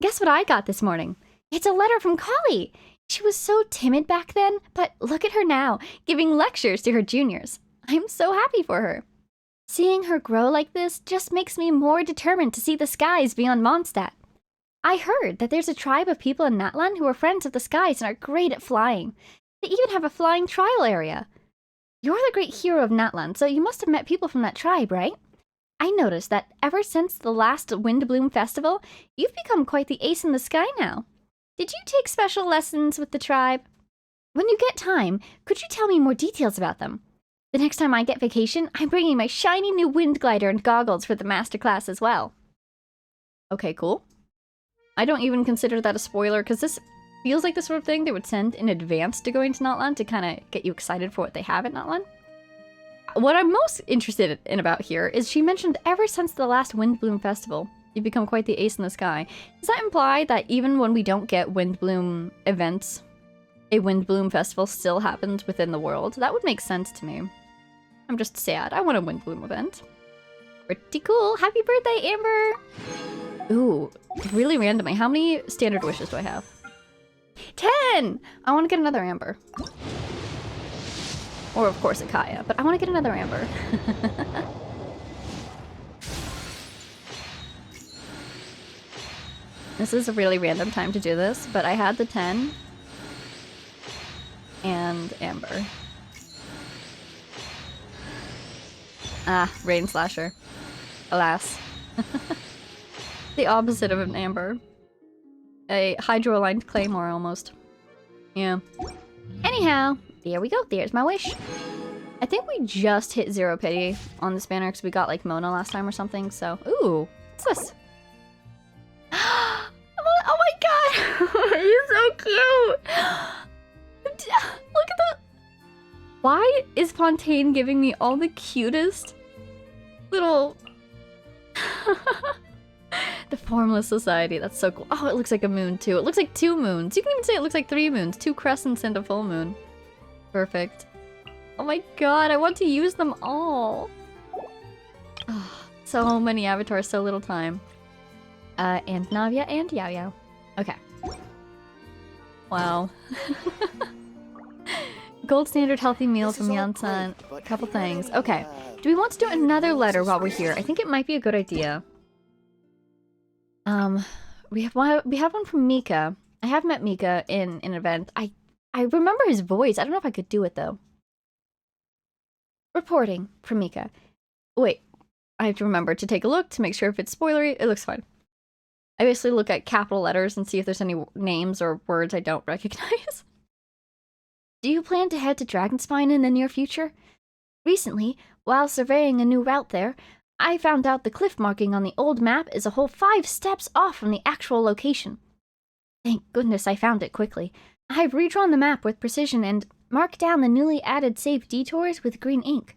Guess what I got this morning? It's a letter from Collie. She was so timid back then, but look at her now, giving lectures to her juniors. I'm so happy for her. Seeing her grow like this just makes me more determined to see the skies beyond Mondstadt. I heard that there's a tribe of people in Natlan who are friends of the skies and are great at flying. They even have a flying trial area. You're the great hero of Natlan, so you must have met people from that tribe, right? I noticed that ever since the last Windbloom Festival, you've become quite the ace in the sky now. Did you take special lessons with the tribe? When you get time, could you tell me more details about them? The next time I get vacation, I'm bringing my shiny new wind glider and goggles for the master class as well. Okay, cool. I don't even consider that a spoiler, because this feels like the sort of thing they would send in advance to going to Natlan to kind of get you excited for what they have at Natlan. What I'm most interested in about here is she mentioned ever since the last Windbloom Festival, you've become quite the ace in the sky. Does that imply that even when we don't get Windbloom events, a Windbloom Festival still happens within the world? That would make sense to me. I'm just sad. I want a Windbloom event. Pretty cool. Happy birthday, Amber! Ooh, really randomly. How many standard wishes do I have? 10! I want to get another Amber. Or, of course, a Kaya, but I want to get another Amber. This is a really random time to do this, but I had the 10 and Amber. Ah, Rain Slasher. Alas. The opposite of an Amber. A Hydro-aligned Claymore, almost. Yeah. Anyhow, there we go. There's my wish. I think we just hit 0 pity on this banner because we got, like, Mona last time or something, so... Ooh! What's this? Oh my god! He's so cute! Look at that! Why is Fontaine giving me all the cutest little... The Formless Society, that's so cool. Oh, it looks like a moon too. It looks like 2 moons. You can even say it looks like 3 moons. 2 crescents and a full moon. Perfect. Oh my god, I want to use them all. Oh, so many avatars, so little time. And Navia and Yao Yao. Okay. Wow. Gold standard healthy meal from Yansan. A couple things. Okay. Do we want to do another letter while we're here? I think it might be a good idea. We have one from Mika. I have met Mika in an event. I remember his voice. I don't know if I could do it though. Reporting from Mika. Wait, I have to remember to take a look to make sure if it's spoilery. It looks fine. I basically look at capital letters and see if there's any names or words I don't recognize. Do you plan to head to Dragonspine in the near future? Recently, while surveying a new route there, I found out the cliff marking on the old map is a whole 5 steps off from the actual location. Thank goodness I found it quickly. I've redrawn the map with precision and marked down the newly added safe detours with green ink.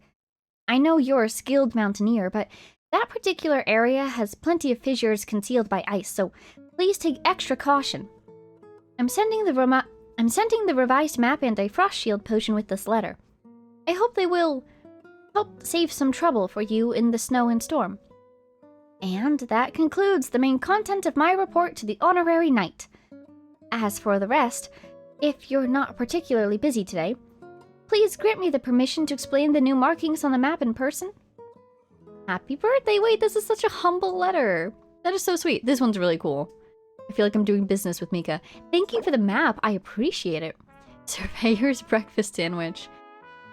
I know you're a skilled mountaineer, but that particular area has plenty of fissures concealed by ice, so please take extra caution. I'm sending the revised map and a frost shield potion with this letter. I hope they will help save some trouble for you in the snow and storm. And that concludes the main content of my report to the Honorary Knight. As for the rest, if you're not particularly busy today, please grant me the permission to explain the new markings on the map in person. Happy birthday! Wait, this is such a humble letter. That is so sweet. This one's really cool. I feel like I'm doing business with Mika. Thank you for the map. I appreciate it. Surveyor's breakfast sandwich.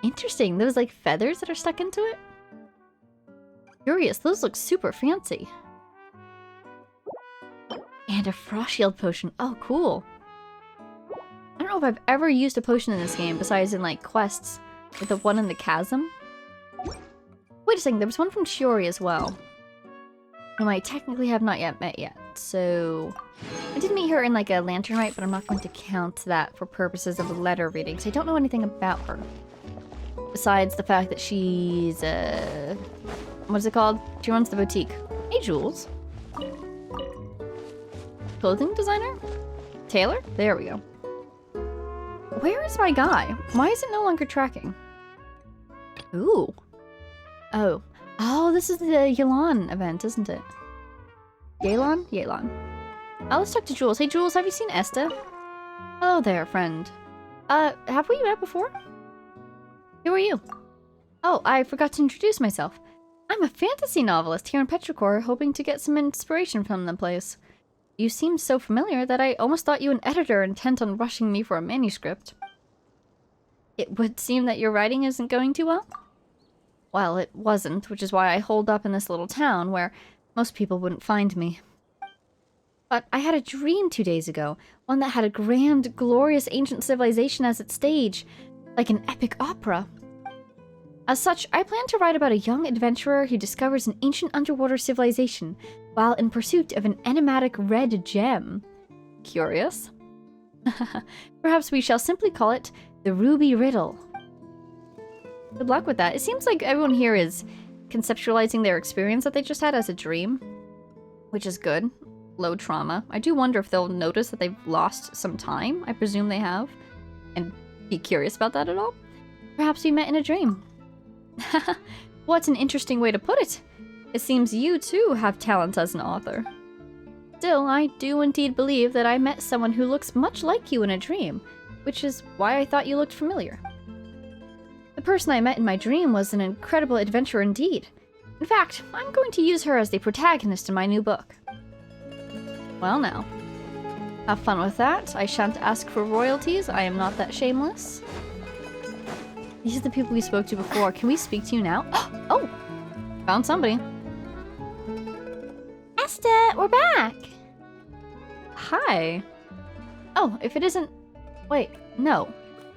Interesting. Those like feathers that are stuck into it? Curious. Those look super fancy. And a frost shield potion. Oh, cool. I don't know if I've ever used a potion in this game besides in like quests with the one in the chasm. Wait a second. There was one from Shiori as well, whom I technically have not yet met yet. So I did meet her in like a lantern rite, but I'm not going to count that for purposes of letter reading because I don't know anything about her. Besides the fact that she's what's it called? She runs the boutique. Hey, Jules. Clothing designer? Tailor? There we go. Where is my guy? Why is it no longer tracking? Ooh. Oh. Oh, this is the Yelan event, isn't it? Yelan? Yelan. Oh, let's talk to Jules. Hey, Jules, have you seen Esta? Hello there, friend. Have we met before? Who are you? Oh, I forgot to introduce myself. I'm a fantasy novelist here in Petrichor, hoping to get some inspiration from the place. You seem so familiar that I almost thought you an editor intent on rushing me for a manuscript. It would seem that your writing isn't going too well? Well, it wasn't, which is why I holed up in this little town where most people wouldn't find me. But I had a dream 2 days ago, one that had a grand, glorious ancient civilization as its stage, like an epic opera. As such, I plan to write about a young adventurer who discovers an ancient underwater civilization while in pursuit of an enigmatic red gem. Curious? Perhaps we shall simply call it the Ruby Riddle. Good luck with that. It seems like everyone here is conceptualizing their experience that they just had as a dream, which is good. Low trauma. I do wonder if they'll notice that they've lost some time. I presume they have. And be curious about that at all. Perhaps we met in a dream. What an interesting way to put it. It seems you too have talents as an author. Still, I do indeed believe that I met someone who looks much like you in a dream, which is why I thought you looked familiar. The person I met in my dream was an incredible adventurer indeed. In fact, I'm going to use her as the protagonist in my new book. Well now. Have fun with that. I shan't ask for royalties. I am not that shameless. These are the people we spoke to before. Can we speak to you now? Oh! Found somebody. Esta, we're back! Hi. Oh, if it isn't... Wait, no.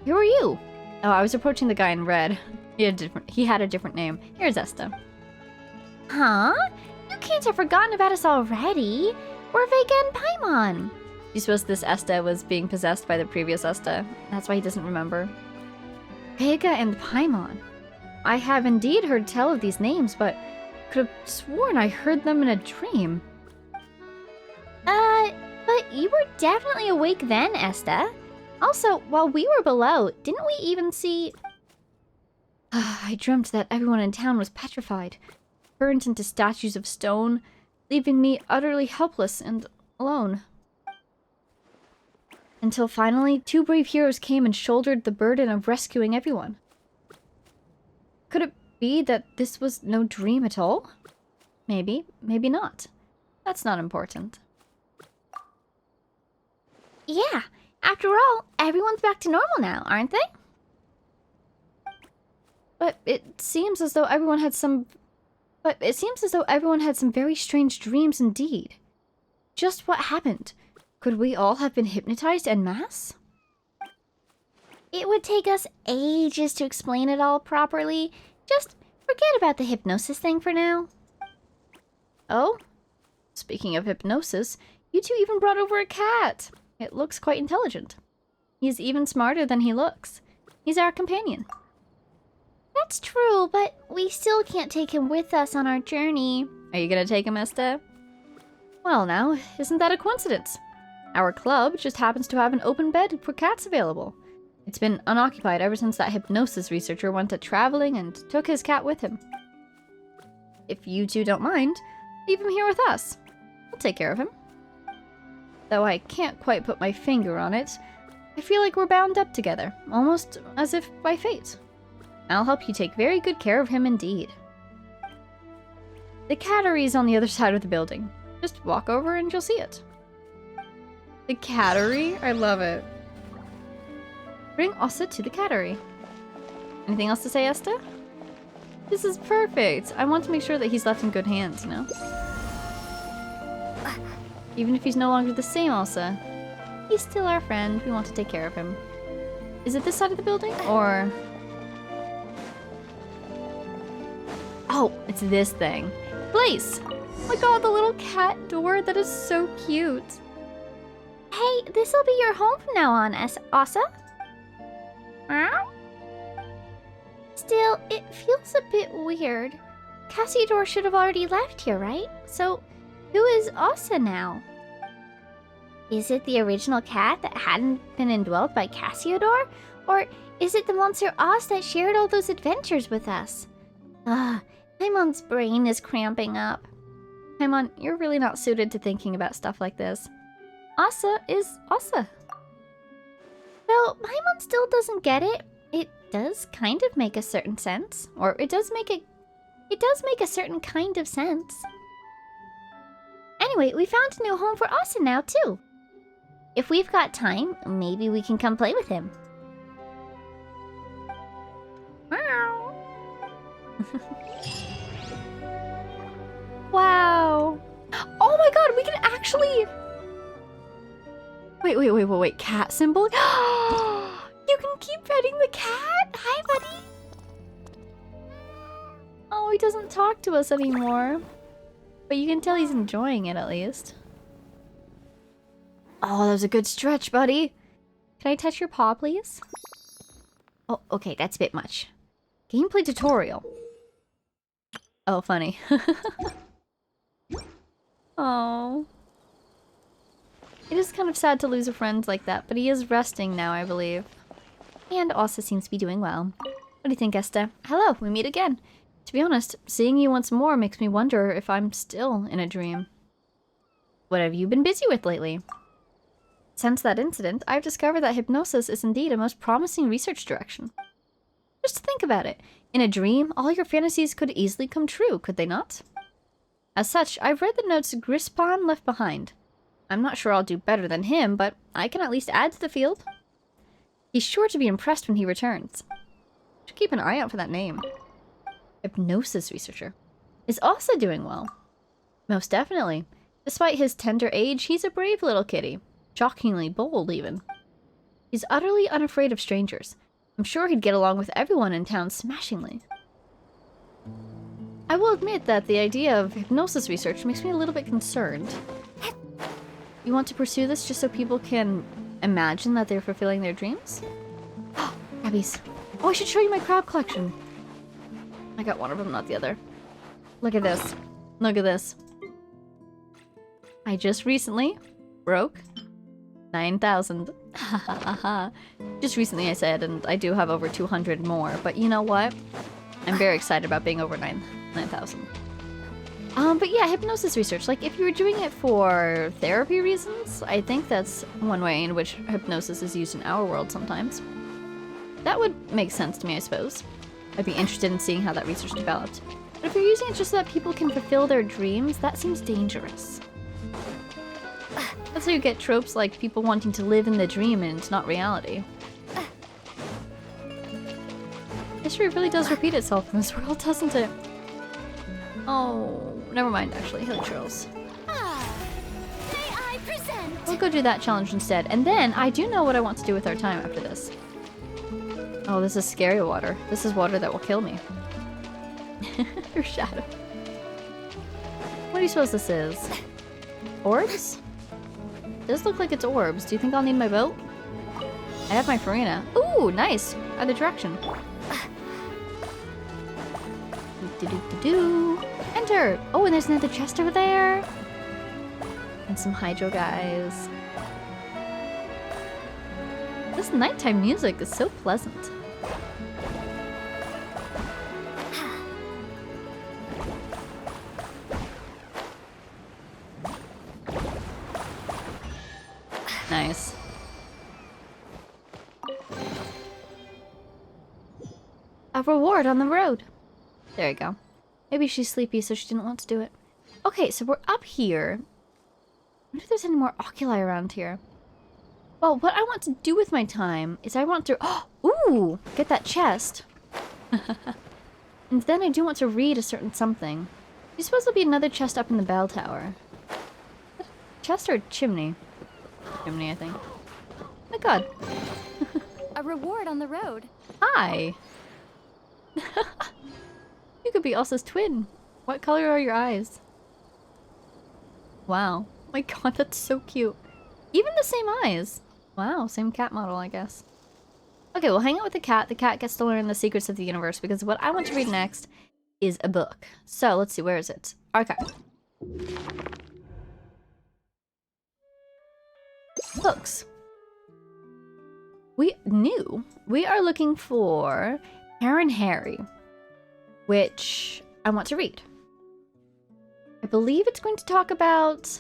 Who are you? Oh, I was approaching the guy in red. He had a different name. Here's Esta. Huh? You can't have forgotten about us already. We're Vega and Paimon. Do you suppose this Esta was being possessed by the previous Esta? That's why he doesn't remember. Vega and Paimon. I have indeed heard tell of these names, but could have sworn I heard them in a dream. But you were definitely awake then, Esta. Also, while we were below, didn't we even see... I dreamt that everyone in town was petrified, turned into statues of stone, leaving me utterly helpless and alone. Until finally, 2 brave heroes came and shouldered the burden of rescuing everyone. Could it be that this was no dream at all? Maybe, maybe not. That's not important. Yeah, after all, everyone's back to normal now, aren't they? But it seems as though everyone had some very strange dreams indeed. Just what happened? Could we all have been hypnotized en masse? It would take us ages to explain it all properly. Just forget about the hypnosis thing for now. Oh? Speaking of hypnosis, you two even brought over a cat. It looks quite intelligent. He's even smarter than he looks. He's our companion. That's true, but we still can't take him with us on our journey. Are you gonna take him, Esther? Well now, isn't that a coincidence? Our club just happens to have an open bed for cats available. It's been unoccupied ever since that hypnosis researcher went traveling and took his cat with him. If you two don't mind, leave him here with us. We'll take care of him. Though I can't quite put my finger on it, I feel like we're bound up together, almost as if by fate. I'll help you take very good care of him indeed. The cattery's on the other side of the building. Just walk over and you'll see it. The cattery? I love it. Bring Ossa to the cattery. Anything else to say, Esther? This is perfect. I want to make sure that he's left in good hands, you know? Even if he's no longer the same Ossa, he's still our friend. We want to take care of him. Is it this side of the building, or... Oh, it's this thing. Place! Oh my god, the little cat door, that is so cute. Hey, this'll be your home from now on, Ossa. Meow? Still, it feels a bit weird. Cassiodor should have already left here, right? So, who is Ossa now? Is it the original cat that hadn't been indwelled by Cassiodor? Or is it the monster Oz that shared all those adventures with us? Paimon's brain is cramping up. Paimon, you're really not suited to thinking about stuff like this. Ossa is Ossa. Though Paimon still doesn't get it, it does kind of make a certain sense. Or it does make a certain kind of sense. Anyway, we found a new home for Ossa now, too. If we've got time, maybe we can come play with him. Meow. Wow. Oh my god, we can actually... Wait. Cat symbol? You can keep petting the cat? Hi, buddy. Oh, he doesn't talk to us anymore. But you can tell he's enjoying it, at least. Oh, that was a good stretch, buddy. Can I touch your paw, please? Oh, okay, that's a bit much. Gameplay tutorial. Oh, funny. Oh. It is kind of sad to lose a friend like that, but he is resting now, I believe. And Ossa seems to be doing well. What do you think, Esther? Hello, we meet again. To be honest, seeing you once more makes me wonder if I'm still in a dream. What have you been busy with lately? Since that incident, I've discovered that hypnosis is indeed a most promising research direction. Just think about it. In a dream, all your fantasies could easily come true, could they not? As such, I've read the notes Grispan left behind. I'm not sure I'll do better than him, but I can at least add to the field. He's sure to be impressed when he returns. Should keep an eye out for that name. Hypnosis researcher. Is also doing well. Most definitely. Despite his tender age, he's a brave little kitty. Shockingly bold, even. He's utterly unafraid of strangers. I'm sure he'd get along with everyone in town smashingly. I will admit that the idea of hypnosis research makes me a little bit concerned. You want to pursue this just so people can imagine that they're fulfilling their dreams? Crabbies. Oh, I should show you my crab collection. I got one of them, not the other. Look at this. Look at this. I just recently broke 9,000. Just recently, I said, and I do have over 200 more. But you know what? I'm very excited about being over 9,000. But yeah, hypnosis research. Like, if you were doing it for therapy reasons, I think that's one way in which hypnosis is used in our world sometimes. That would make sense to me, I suppose. I'd be interested in seeing how that research developed. But if you're using it just so that people can fulfill their dreams, that seems dangerous. That's how you get tropes like people wanting to live in the dream and it's not reality. History really does repeat itself in this world, doesn't it? Oh, never mind, actually. Hello, Charles. May I present? We'll go do that challenge instead. And then, I do know what I want to do with our time after this. Oh, this is scary water. This is water that will kill me. Your shadow. do you suppose this is? Orbs? Does look like it's orbs. Do you think I'll need my boat? I have my farina. Ooh, nice. Other direction. Do-do-do-do. Enter! Oh, and there's another chest over there. And some hydro guys. This nighttime music is so pleasant. Nice. A reward on the road. There you go. Maybe she's sleepy, so she didn't want to do it. Okay, so we're up here. I wonder if there's any more oculi around here. Well, what I want to do with my time is I want to... ooh! Get that chest. And then I do want to read a certain something. You're supposed to be another chest up in the bell tower. Chest or chimney? Chimney, I think. Oh my god. A reward on the road. Hi! You could be Elsa's twin. What color are your eyes? Wow. Oh my god, that's so cute. Even the same eyes. Wow, same cat model, I guess. Okay, we'll hang out with the cat. The cat gets to learn the secrets of the universe because what I want to read next is a book. So, let's see, where is it? Archive. Books. We are looking for Karen Harry, which I want to read. I believe it's going to talk about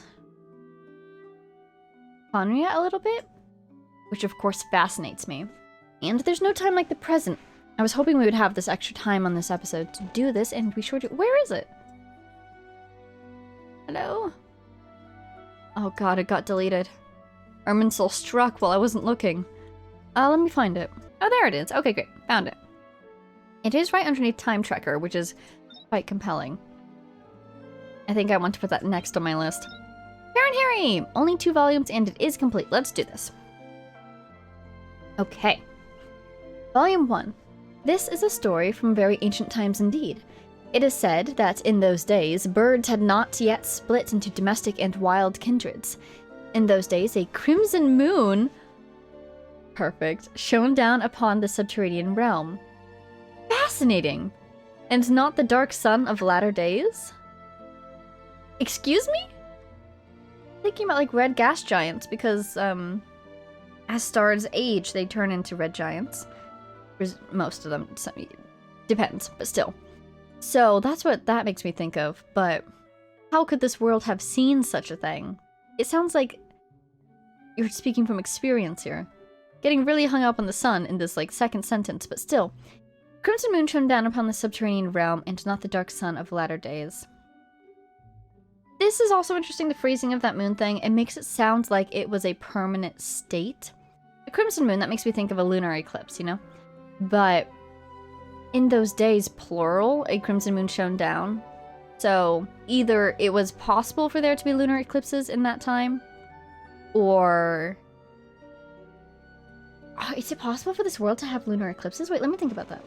Conria a little bit, which of course fascinates me. And there's no time like the present. I was hoping we would have this extra time on this episode to do this, and we sure do. Where is it? Hello? Oh god, it got deleted. Erminsul struck while I wasn't looking. Let me find it. Oh, there it is. Okay, great. Found it. It is right underneath Time Tracker, which is quite compelling. I think I want to put that next on my list. Karen Harry! Only 2 volumes and it is complete. Let's do this. Okay. Volume 1. This is a story from very ancient times indeed. It is said that in those days, birds had not yet split into domestic and wild kindreds. In those days, a crimson moon... perfect. Shone down upon the subterranean realm. Fascinating! And not the dark sun of latter days? Excuse me? Thinking about like red gas giants because as stars age they turn into red giants. Most of them, depends, but still. So that's what that makes me think of, but how could this world have seen such a thing? It sounds like you're speaking from experience here. Getting really hung up on the sun in this like second sentence, but still. Crimson moon shone down upon the subterranean realm and not the dark sun of latter days. This is also interesting, the phrasing of that moon thing. It makes it sound like it was a permanent state. A crimson moon, that makes me think of a lunar eclipse, you know? But in those days, plural, a crimson moon shone down. So either it was possible for there to be lunar eclipses in that time, or... oh, is it possible for this world to have lunar eclipses? Wait, let me think about that.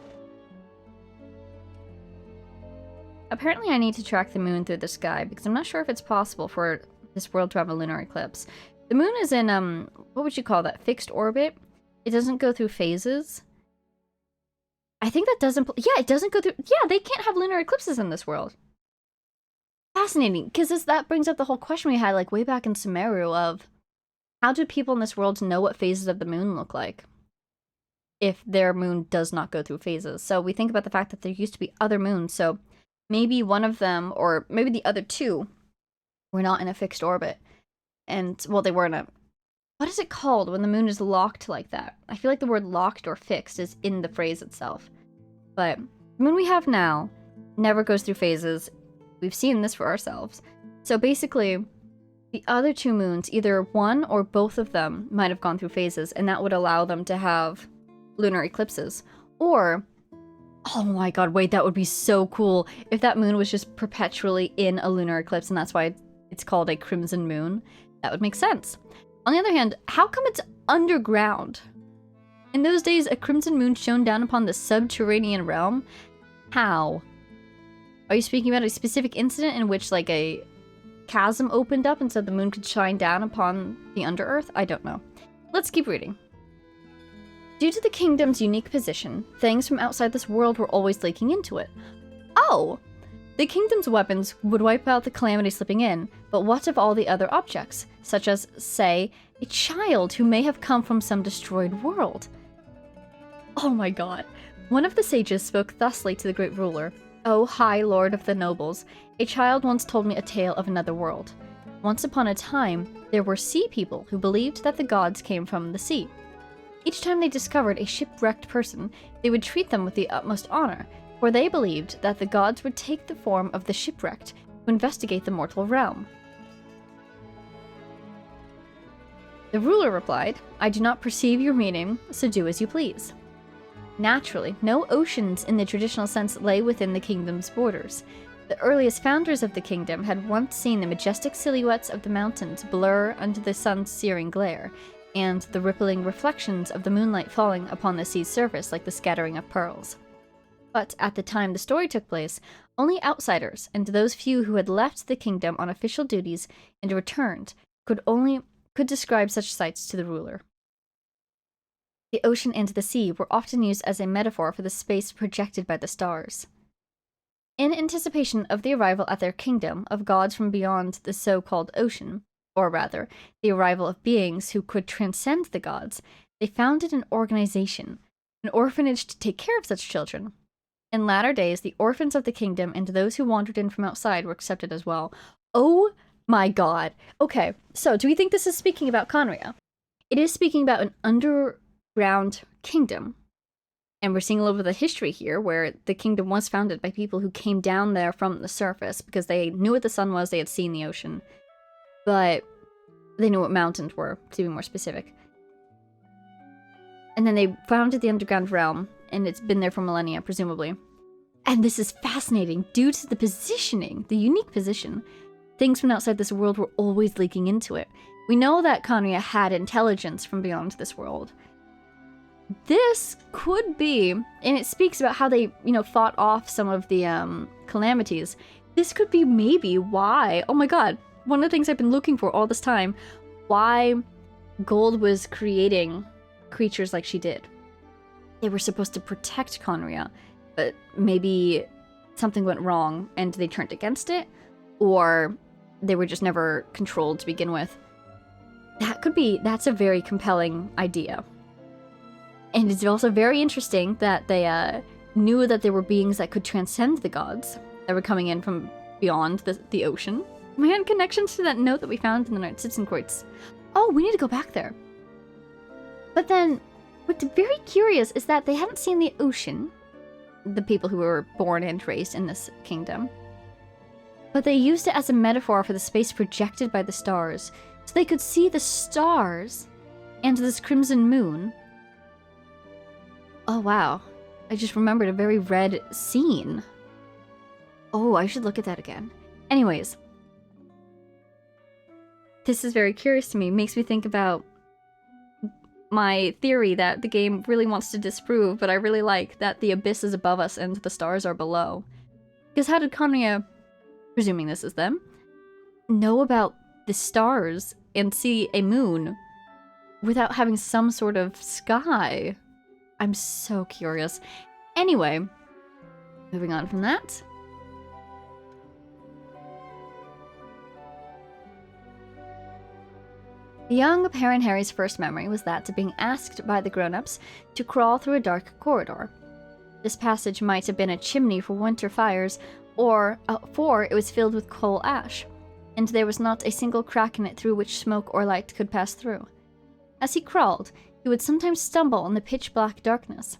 Apparently I need to track the moon through the sky, because I'm not sure if it's possible for this world to have a lunar eclipse. The moon is in, what would you call that? Fixed orbit? It doesn't go through phases. I think that doesn't... yeah, it doesn't go through... yeah, they can't have lunar eclipses in this world. Fascinating, because that brings up the whole question we had, like, way back in Sumeru of... how do people in this world know what phases of the moon look like? If their moon does not go through phases. So we think about the fact that there used to be other moons, so... maybe one of them, or maybe the other two, were not in a fixed orbit. And, well, they were in a... what is it called when the moon is locked like that? I feel like the word locked or fixed is in the phrase itself. But the moon we have now never goes through phases. We've seen this for ourselves. So basically, the other 2 moons, either one or both of them might have gone through phases, and that would allow them to have lunar eclipses. Or... oh my god, wait, that would be so cool if that moon was just perpetually in a lunar eclipse and that's why it's called a crimson moon. That would make sense. On the other hand, how come it's underground? In those days, a crimson moon shone down upon the subterranean realm? How? Are you speaking about a specific incident in which, like, a chasm opened up and so the moon could shine down upon the Underearth? I don't know. Let's keep reading. Due to the kingdom's unique position, things from outside this world were always leaking into it. Oh! The kingdom's weapons would wipe out the calamity slipping in, but what of all the other objects, such as, say, a child who may have come from some destroyed world? Oh my god. One of the sages spoke thusly to the great ruler. "O high lord of the nobles, a child once told me a tale of another world. Once upon a time, there were sea people who believed that the gods came from the sea. Each time they discovered a shipwrecked person, they would treat them with the utmost honor, for they believed that the gods would take the form of the shipwrecked to investigate the mortal realm." The ruler replied, "I do not perceive your meaning, so do as you please." Naturally, no oceans in the traditional sense lay within the kingdom's borders. The earliest founders of the kingdom had once seen the majestic silhouettes of the mountains blur under the sun's searing glare, and the rippling reflections of the moonlight falling upon the sea's surface like the scattering of pearls. But at the time the story took place, only outsiders and those few who had left the kingdom on official duties and returned could describe such sights to the ruler. The ocean and the sea were often used as a metaphor for the space projected by the stars. In anticipation of the arrival at their kingdom of gods from beyond the so-called ocean, or rather, the arrival of beings who could transcend the gods, they founded an organization, an orphanage to take care of such children. In latter days, the orphans of the kingdom and those who wandered in from outside were accepted as well. Oh my god. Okay, so do we think this is speaking about Conria? It is speaking about an underground kingdom. And we're seeing a little bit of the history here, where the kingdom was founded by people who came down there from the surface because they knew what the sun was, they had seen the ocean. But they knew what mountains were, to be more specific. And then they founded the underground realm, and it's been there for millennia, presumably. And this is fascinating. Due to the positioning, the unique position, things from outside this world were always leaking into it. We know that Conria had intelligence from beyond this world. This could be, and it speaks about how they, fought off some of the calamities. This could be maybe why, oh my god, one of the things I've been looking for all this time, why Gold was creating creatures like she did. They were supposed to protect Conria, but maybe something went wrong and they turned against it, or they were just never controlled to begin with. That's a very compelling idea. And it's also very interesting that they knew that there were beings that could transcend the gods that were coming in from beyond the ocean. Man, connections to that note that we found in the Notizenkreuz. Oh, we need to go back there. But then, what's very curious is that they hadn't seen the ocean, the people who were born and raised in this kingdom. But they used it as a metaphor for the space projected by the stars, so they could see the stars and this crimson moon. Oh wow, I just remembered a very red scene. Oh, I should look at that again. Anyways, this is very curious to me. Makes me think about my theory that the game really wants to disprove, but I really like that the abyss is above us and the stars are below. Because how did Conria, presuming this is them, know about the stars and see a moon without having some sort of sky? I'm so curious. Anyway, moving on from that. The young Baron Harry's first memory was that of being asked by the grown-ups to crawl through a dark corridor. This passage might have been a chimney for winter fires, or for it was filled with coal ash, and there was not a single crack in it through which smoke or light could pass through. As he crawled, he would sometimes stumble in the pitch-black darkness.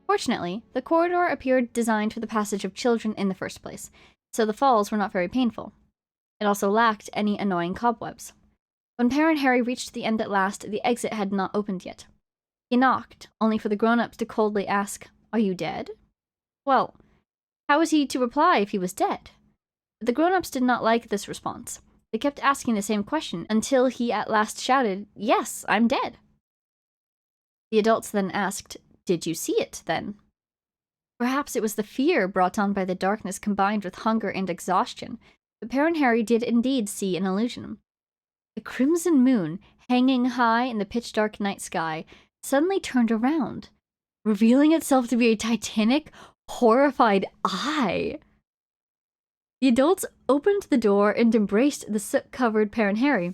Fortunately, the corridor appeared designed for the passage of children in the first place, so the falls were not very painful. It also lacked any annoying cobwebs. When Baron Harry reached the end at last, the exit had not opened yet. He knocked, only for the grown-ups to coldly ask, "Are you dead?" Well, how was he to reply if he was dead? But the grown-ups did not like this response. They kept asking the same question until he at last shouted, "Yes, I'm dead." The adults then asked, "Did you see it, then?" Perhaps it was the fear brought on by the darkness combined with hunger and exhaustion, But Baron Harry did indeed see an illusion. The crimson moon, hanging high in the pitch-dark night sky, suddenly turned around, revealing itself to be a titanic, horrified eye. The adults opened the door and embraced the soot-covered Baron Harry.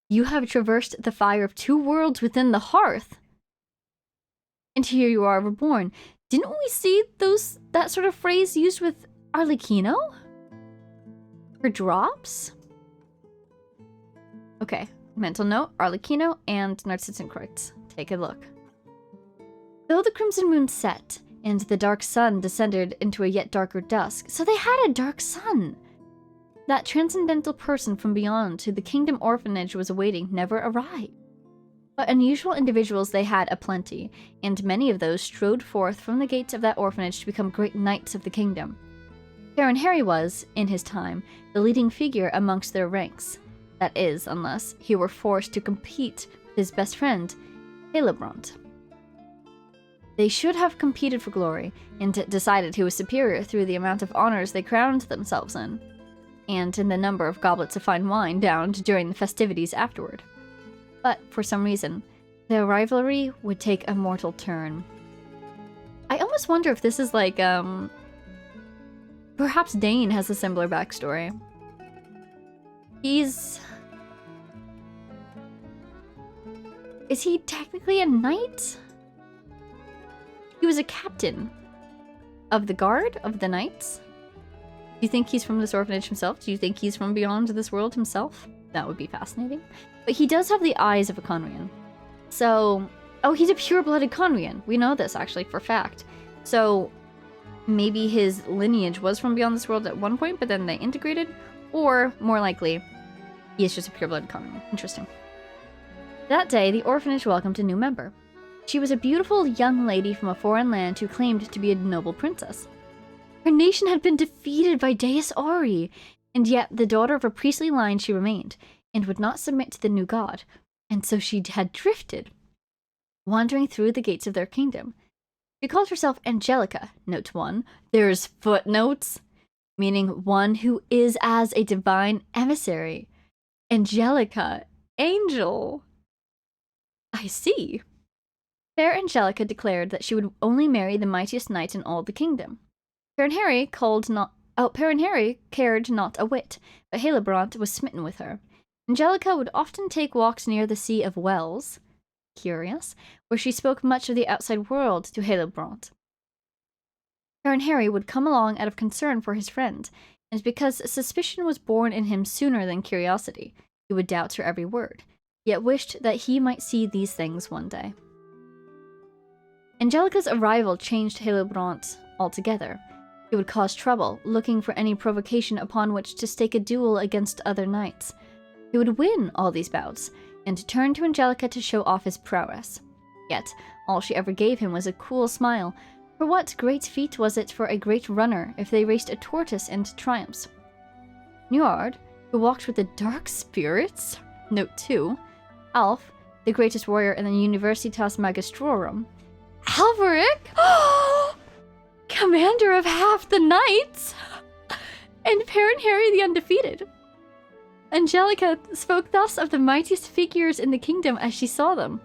You have traversed the fire of 2 worlds within the hearth. And here you are reborn. Didn't we see that sort of phrase used with Arlecchino? For drops? Okay, mental note, Arlecchino and Narcissenkreuz. Take a look. Though the crimson moon set, and the dark sun descended into a yet darker dusk, so they had a dark sun. That transcendental person from beyond who the kingdom orphanage was awaiting never arrived. But unusual individuals they had aplenty, and many of those strode forth from the gates of that orphanage to become great knights of the kingdom. Baron Harry was, in his time, the leading figure amongst their ranks. That is, unless he were forced to compete with his best friend, Hillebrand. They should have competed for glory, and decided who was superior through the amount of honors they crowned themselves in, and in the number of goblets of fine wine downed during the festivities afterward. But, for some reason, their rivalry would take a mortal turn. I almost wonder if this is like, perhaps Dane has a similar backstory. Is he technically a knight? He was a captain of the guard of the knights. Do you think he's from this orphanage himself? Do you think he's from beyond this world himself? That would be fascinating. But he does have the eyes of a Conrian. So, oh, he's a pure-blooded Conrian. We know this, actually, for fact. So, maybe his lineage was from beyond this world at one point, but then they integrated. Or, more likely, he is just a pure-blooded Conrian. Interesting. That day, the orphanage welcomed a new member. She was a beautiful young lady from a foreign land who claimed to be a noble princess. Her nation had been defeated by Deus Auri, and yet the daughter of a priestly line she remained, and would not submit to the new god, and so she had drifted, wandering through the gates of their kingdom. She called herself Angelica, note 1. There's footnotes, meaning one who is as a divine emissary. Angelica, angel. I see. Fair Angelica declared that she would only marry the mightiest knight in all the kingdom. Baron Harry cared not a whit, but Hillebrand was smitten with her. Angelica would often take walks near the Sea of Wells, curious, where she spoke much of the outside world to Hillebrand. Baron Harry would come along out of concern for his friend, and because suspicion was born in him sooner than curiosity, he would doubt her every word, yet wished that he might see these things one day. Angelica's arrival changed Hillebrand altogether. He would cause trouble, looking for any provocation upon which to stake a duel against other knights. He would win all these bouts, and turn to Angelica to show off his prowess. Yet, all she ever gave him was a cool smile, for what great feat was it for a great runner if they raced a tortoise into triumphs? Njord, who walked with the dark spirits, note 2, Alf, the greatest warrior in the Universitas Magistrorum, Alveric, commander of half the knights, and Baron Harry the Undefeated. Angelica spoke thus of the mightiest figures in the kingdom as she saw them.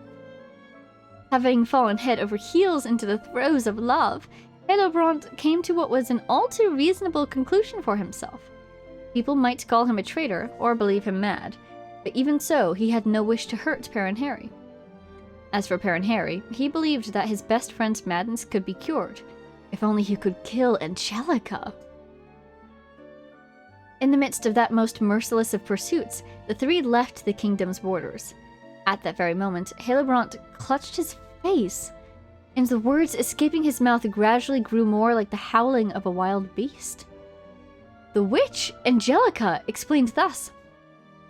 Having fallen head over heels into the throes of love, Hillebrand came to what was an all too reasonable conclusion for himself. People might call him a traitor or believe him mad, but even so, he had no wish to hurt Baron Harry. As for Baron Harry, he believed that his best friend's madness could be cured, if only he could kill Angelica. In the midst of that most merciless of pursuits, the three left the kingdom's borders. At that very moment, Hillebrand clutched his face, and the words escaping his mouth gradually grew more like the howling of a wild beast. The witch, Angelica, explained thus: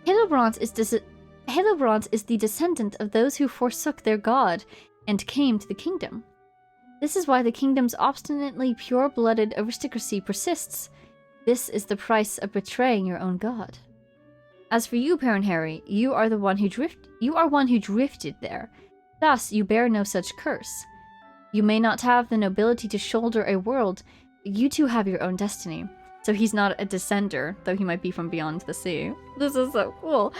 Hillebrand is the descendant of those who forsook their god and came to the kingdom. This is why the kingdom's obstinately pure-blooded aristocracy persists. This is the price of betraying your own god. As for you, Baron Harry, you are one who drifted there. Thus, you bear no such curse. You may not have the nobility to shoulder a world, but you too have your own destiny. So he's not a descender, though he might be from beyond the sea. This is so cool.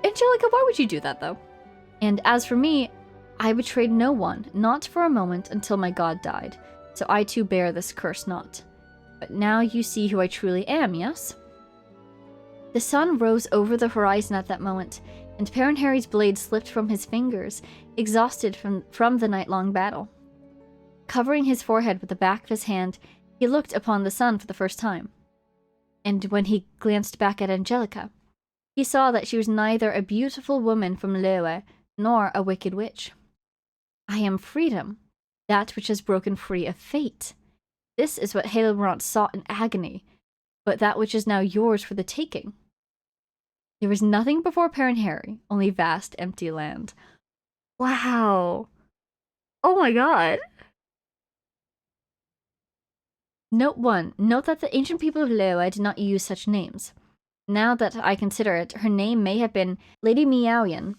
Angelica, why would you do that, though? And as for me, I betrayed no one, not for a moment, until my god died. So I too bear this curse not. But now you see who I truly am, yes? The sun rose over the horizon at that moment, and Baron Harry's blade slipped from his fingers, exhausted from the night-long battle. Covering his forehead with the back of his hand, he looked upon the sun for the first time. And when he glanced back at Angelica, he saw that she was neither a beautiful woman from Larua nor a wicked witch. I am freedom, that which has broken free of fate. This is what Halebrant sought in agony, but that which is now yours for the taking. There was nothing before Baron Harry, only vast empty land. Wow. Oh my god. Note 1. Note that the ancient people of Larua did not use such names. Now that I consider it, her name may have been Lady Meowyan,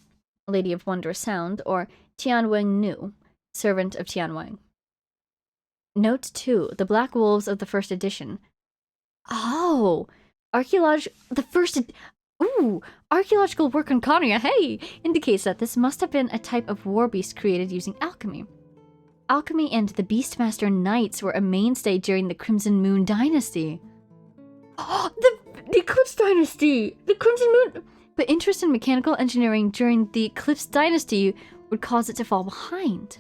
Lady of Wondrous Sound, or Tianweng Nu, Servant of Tianweng. Note 2. The Black Wolves of the first edition. Oh! Archaeological work on Conria, hey! Indicates that this must have been a type of war beast created using alchemy. Alchemy and the Beastmaster Knights were a mainstay during the Crimson Moon Dynasty. Oh, the Eclipse Dynasty! The Crimson Moon... But interest in mechanical engineering during the Eclipse Dynasty would cause it to fall behind.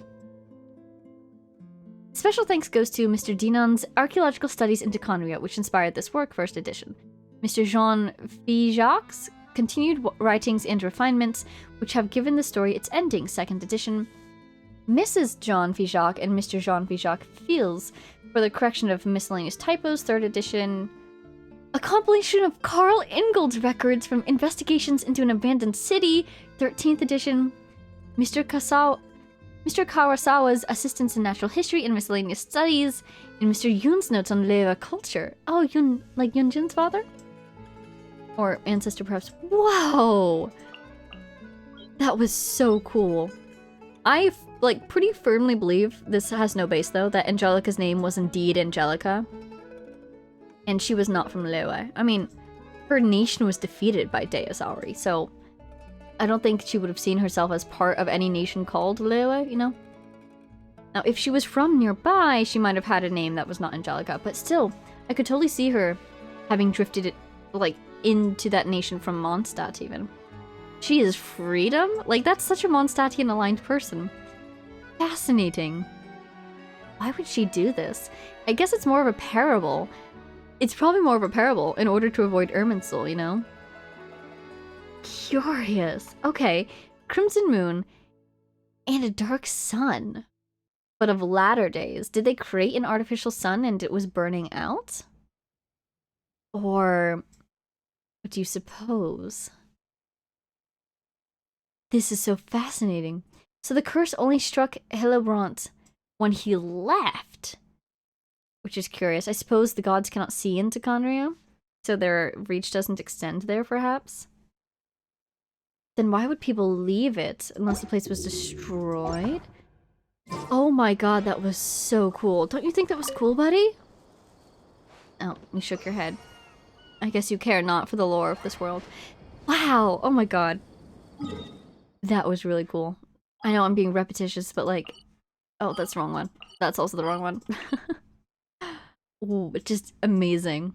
Special thanks goes to Mr. Dinan's Archaeological Studies into Conria, which inspired this work, first edition. Mr. Jean Fijac's continued writings and refinements, which have given the story its ending, second edition. Mrs. Jean Fijac and Mr. Jean Fijac Fields for the correction of miscellaneous typos, third edition. A compilation of Carl Ingold's records from investigations into an abandoned city, 13th edition. Mr. Kawasawa's Assistance in Natural History and Miscellaneous Studies, and Mr. Yoon's notes on Lewa culture. Oh, Yoon, like Yoonjin's father? Or ancestor, perhaps. Whoa! That was so cool. I, pretty firmly believe, this has no base though, that Angelica's name was indeed Angelica. And she was not from Lewa. I mean, her nation was defeated by Deus Auri, so I don't think she would have seen herself as part of any nation called Lewa, you know? Now, if she was from nearby, she might have had a name that was not Angelica, but still, I could totally see her having drifted, into that nation from Mondstadt, even. She is freedom? That's such a Mondstadtian-aligned person. Fascinating. Why would she do this? I guess it's more of a parable. It's probably more of a parable in order to avoid Irminsul, you know? Curious. Okay, Crimson Moon and a dark sun. But of latter days. Did they create an artificial sun and it was burning out? Or what do you suppose? This is so fascinating. So the curse only struck Hillebrand when he left. Which is curious. I suppose the gods cannot see into Conria, so their reach doesn't extend there, perhaps? Then why would people leave it unless the place was destroyed? Oh my god, that was so cool. Don't you think that was cool, buddy? Oh, you shook your head. I guess you care not for the lore of this world. Wow! Oh my god. That was really cool. I know I'm being repetitious, but oh, that's the wrong one. That's also the wrong one. Ooh, it's just amazing.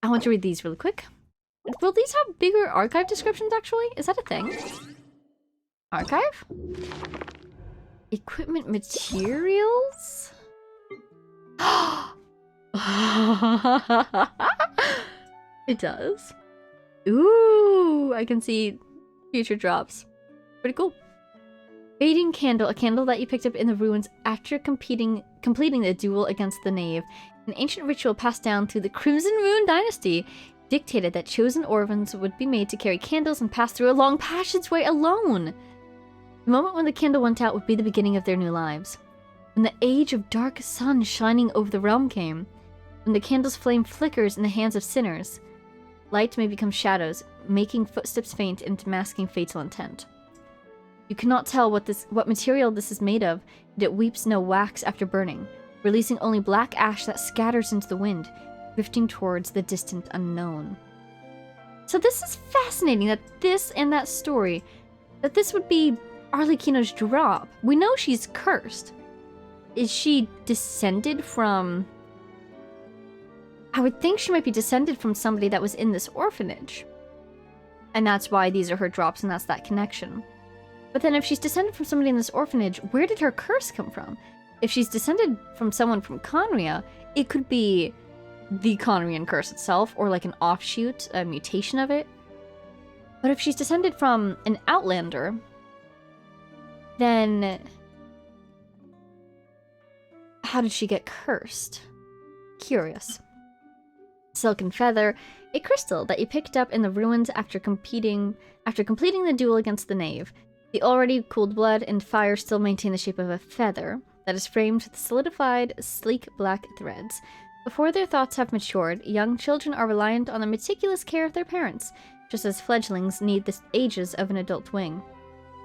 I want to read these really quick. Will these have bigger archive descriptions, actually? Is that a thing? Archive? Equipment materials? It does. Ooh, I can see future drops. Pretty cool. Fading candle, a candle that you picked up in the ruins after completing the duel against the knave. An ancient ritual passed down through the Crimson Moon Dynasty dictated that chosen orphans would be made to carry candles and pass through a long passageway alone. The moment when the candle went out would be the beginning of their new lives. When the age of dark sun shining over the realm came, when the candle's flame flickers in the hands of sinners, light may become shadows, making footsteps faint and masking fatal intent. You cannot tell what material this is made of, and it weeps no wax after burning. releasing only black ash that scatters into the wind, drifting towards the distant unknown. So this is fascinating that this and that story, that this would be Arlecchino's drop. We know she's cursed. Is she descended from... I would think she might be descended from somebody that was in this orphanage. And that's why these are her drops and that's that connection. But then if she's descended from somebody in this orphanage, where did her curse come from? If she's descended from someone from Conria, it could be the Conrian curse itself, or like an offshoot, a mutation of it. But if she's descended from an outlander, then how did she get cursed? Curious. Silken Feather, a crystal that you picked up in the ruins after completing the duel against the knave. The already cooled blood and fire still maintain the shape of a feather that is framed with solidified, sleek black threads. Before their thoughts have matured, young children are reliant on the meticulous care of their parents, just as fledglings need the ages of an adult wing.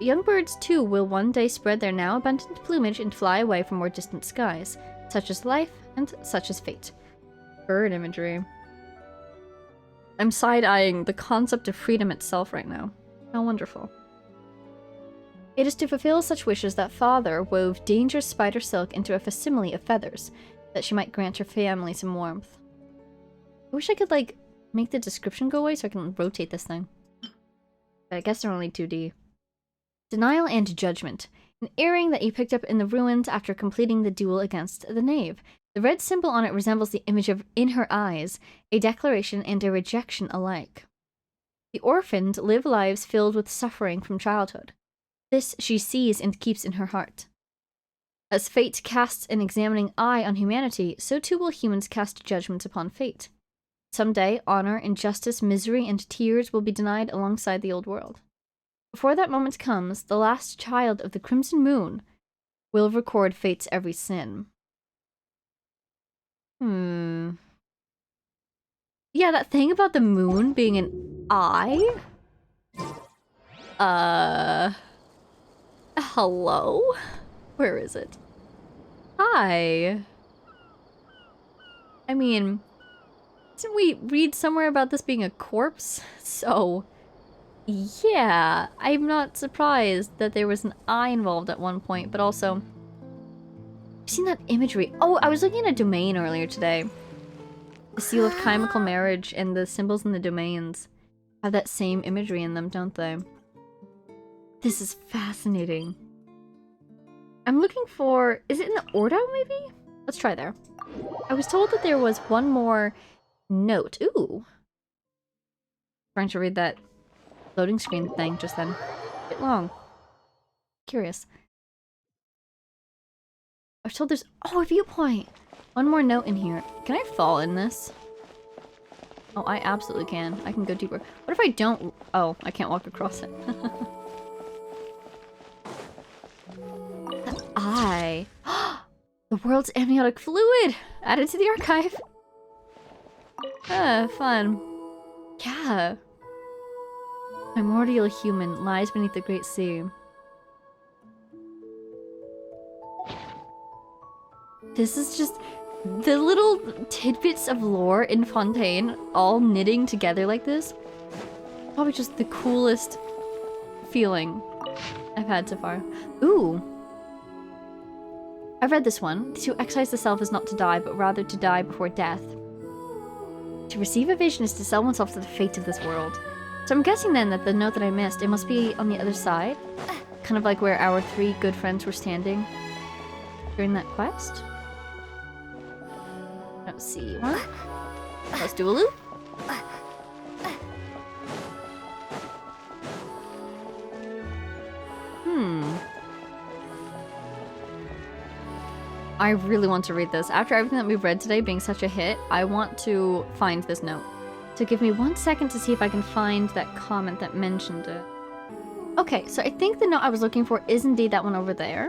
Young birds, too, will one day spread their now abundant plumage and fly away from more distant skies, such as life and such as fate. Bird imagery. I'm side-eyeing the concept of freedom itself right now. How wonderful. It is to fulfill such wishes that Father wove dangerous spider silk into a facsimile of feathers, that she might grant her family some warmth. I wish I could, like, make the description go away so I can rotate this thing. But I guess they're only 2D. Denial and Judgment. An earring that you picked up in the ruins after completing the duel against the knave. The red symbol on it resembles the image of "in her eyes," a declaration and a rejection alike. The orphaned live lives filled with suffering from childhood. This she sees and keeps in her heart. As fate casts an examining eye on humanity, so too will humans cast judgment upon fate. Someday, honor, injustice, misery, and tears will be denied alongside the old world. Before that moment comes, the last child of the Crimson Moon will record fate's every sin. Yeah, that thing about the moon being an eye? Hello? Where is it? Hi. I mean, didn't we read somewhere about this being a corpse? So, yeah, I'm not surprised that there was an eye involved at one point, but also, I've seen that imagery. Oh, I was looking at a domain earlier today. The seal of chemical marriage and the symbols in the domains have that same imagery in them, don't they? This is fascinating. I'm looking for... Is it in the Ordo, maybe? Let's try there. I was told that there was one more note. Ooh. Trying to read that loading screen thing just then. A bit long. Curious. I was told there's... Oh, a viewpoint! One more note in here. Can I fall in this? Oh, I absolutely can. I can go deeper. What if I don't... Oh, I can't walk across it. The eye. The world's amniotic fluid! Added to the archive. Fun. Yeah. Primordial human lies beneath the great sea. This is just the little tidbits of lore in Fontaine all knitting together like this. Probably just the coolest feeling I've had so far. Ooh. I've read this one. To excise the self is not to die, but rather to die before death. To receive a vision is to sell oneself to the fate of this world. So I'm guessing then that the note that I missed, it must be on the other side. Kind of like where our 3 good friends were standing during that quest. Let's see one. Let's do a loop. I really want to read this. After everything that we've read today being such a hit, I want to find this note. So give me 1 second to see if I can find that comment that mentioned it. Okay, so I think the note I was looking for is indeed that one over there,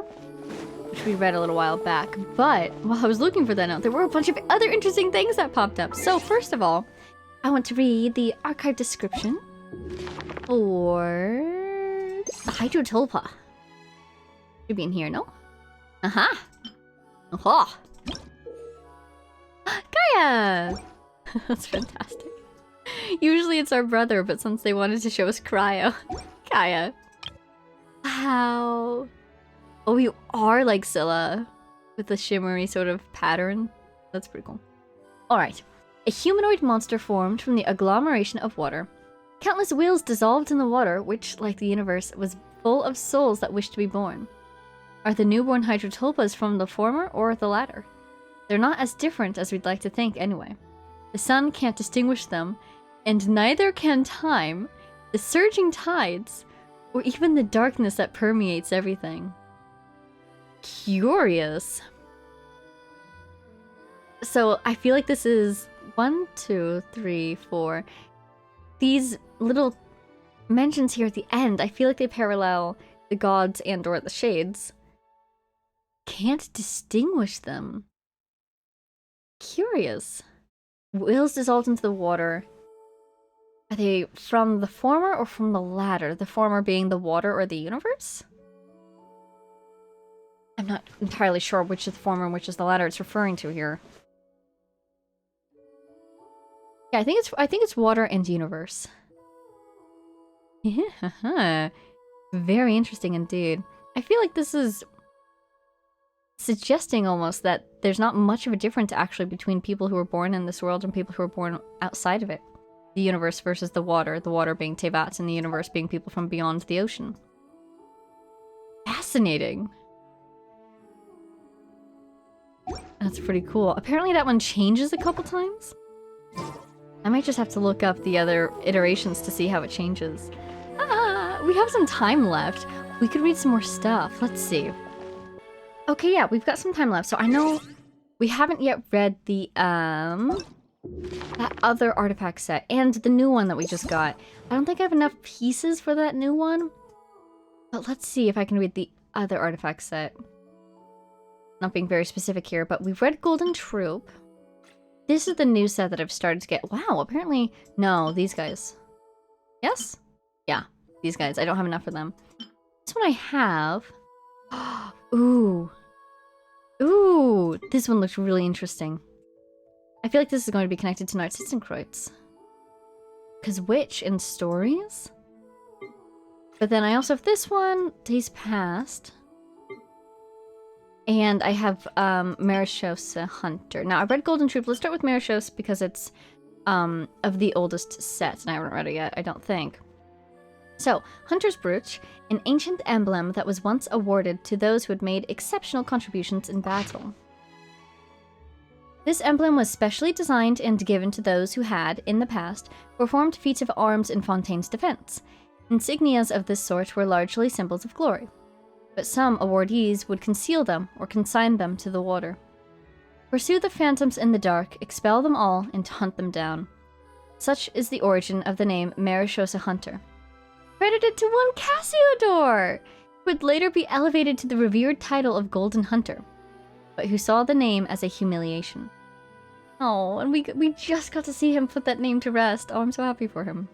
which we read a little while back. But while I was looking for that note, there were a bunch of other interesting things that popped up. So first of all, I want to read the archive description for the Hydrotulpa. Should be in here, no? Aha! Aha! Kaya! That's fantastic. Usually it's our brother, but since they wanted to show us Cryo. Kaya. Wow. Oh, you are like Scylla. With the shimmery sort of pattern. That's pretty cool. Alright. A humanoid monster formed from the agglomeration of water. Countless wheels dissolved in the water, which, like the universe, was full of souls that wished to be born. Are the newborn hydrotulpas from the former or the latter? They're not as different as we'd like to think anyway. The sun can't distinguish them, and neither can time, the surging tides, or even the darkness that permeates everything. Curious. So I feel like this is 1, 2, 3, 4. These little mentions here at the end, I feel like they parallel the gods and or the shades. Can't distinguish them. Curious. Wheels dissolved into the water. Are they from the former or from the latter? The former being the water or the universe? I'm not entirely sure which is the former and which is the latter it's referring to here. Yeah, I think it's water and universe. Yeah, very interesting indeed. I feel like this is suggesting almost that there's not much of a difference actually between people who were born in this world and people who were born outside of it. The universe versus the water being Teyvat and the universe being people from beyond the ocean. Fascinating. That's pretty cool. Apparently that one changes a couple times. I might just have to look up the other iterations to see how it changes. We have some time left. We could read some more stuff. Let's see. Okay, yeah, we've got some time left. So I know we haven't yet read the, that other artifact set and the new one that we just got. I don't think I have enough pieces for that new one. But let's see if I can read the other artifact set. Not being very specific here, but we've read Golden Troop. This is the new set that I've started to get. Wow, apparently... No, these guys. Yes? Yeah, these guys. I don't have enough for them. This one I have. Ooh. Ooh, this one looks really interesting. I feel like this is going to be connected to Narcissenkreuz. Because Witch in stories? But then I also have this one, Days Past. And I have Merechosa Hunter. Now, I read Golden Troop. Let's start with Merechosa because it's of the oldest set, and I haven't read it yet, I don't think. So, Hunter's Brooch, an ancient emblem that was once awarded to those who had made exceptional contributions in battle. This emblem was specially designed and given to those who had, in the past, performed feats of arms in Fontaine's defense. Insignias of this sort were largely symbols of glory. But some awardees would conceal them or consign them to the water. Pursue the phantoms in the dark, expel them all, and hunt them down. Such is the origin of the name Merechosa Hunter. Credited to one Cassiodor, who would later be elevated to the revered title of Golden Hunter, but who saw the name as a humiliation. Oh, and we just got to see him put that name to rest. Oh, I'm so happy for him.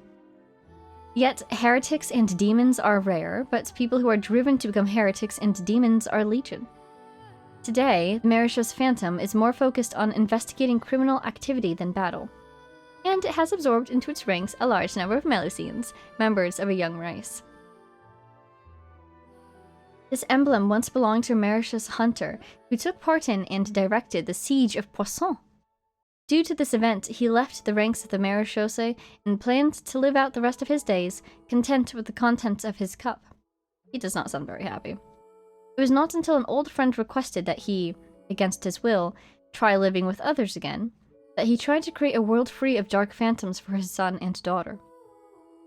Yet, heretics and demons are rare, but people who are driven to become heretics and demons are legion. Today, Merechosa Phantom is more focused on investigating criminal activity than battle, and it has absorbed into its ranks a large number of Melusines, members of a young race. This emblem once belonged to Merechosa Hunter, who took part in and directed the Siege of Poisson. Due to this event, he left the ranks of the Merechosa and planned to live out the rest of his days, content with the contents of his cup. He does not sound very happy. It was not until an old friend requested that he, against his will, try living with others again, that he tried to create a world free of dark phantoms for his son and daughter.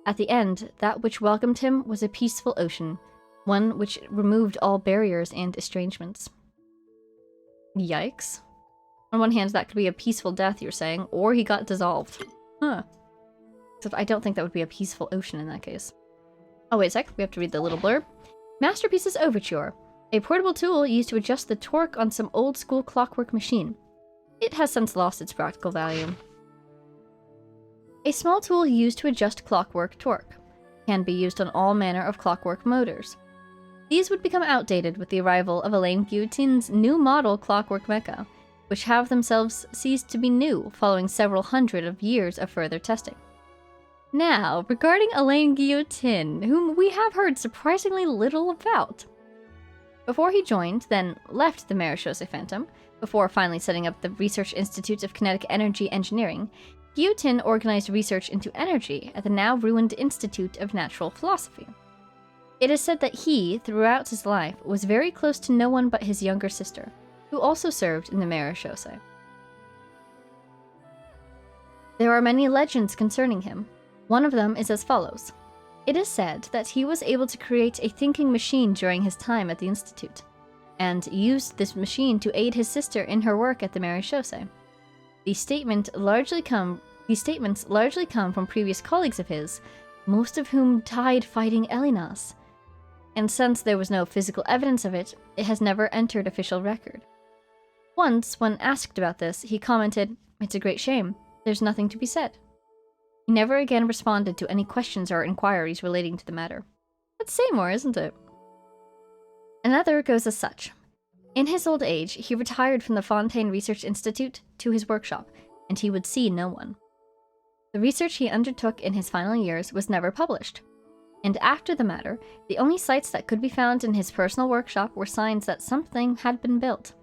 At the end, that which welcomed him was a peaceful ocean, one which removed all barriers and estrangements. Yikes. On one hand, that could be a peaceful death, you're saying, or he got dissolved. Huh. Except I don't think that would be a peaceful ocean in that case. Oh, wait a sec. We have to read the little blurb. Masterpiece's Overture. A portable tool used to adjust the torque on some old-school clockwork machine. It has since lost its practical value. A small tool used to adjust clockwork torque. Can be used on all manner of clockwork motors. These would become outdated with the arrival of Elaine Guillotine's new model clockwork mecha, which have themselves ceased to be new following several hundred of years of further testing. Now, regarding Alain Guillotin, whom we have heard surprisingly little about. Before he joined, then left the Marechaussee Phantom, before finally setting up the Research Institute of Kinetic Energy Engineering, Guillotin organized research into energy at the now ruined Institute of Natural Philosophy. It is said that he, throughout his life, was very close to no one but his younger sister, who also served in the Marechaussee. There are many legends concerning him. One of them is as follows. It is said that he was able to create a thinking machine during his time at the Institute, and used this machine to aid his sister in her work at the Marechaussee. These statements largely come from previous colleagues of his, most of whom died fighting Elinas. And since there was no physical evidence of it, it has never entered official record. Once, when asked about this, he commented, "It's a great shame. There's nothing to be said." He never again responded to any questions or inquiries relating to the matter. That's Seymour, isn't it? Another goes as such. In his old age, he retired from the Fontaine Research Institute to his workshop, and he would see no one. The research he undertook in his final years was never published. And after the matter, the only sites that could be found in his personal workshop were signs that something had been built.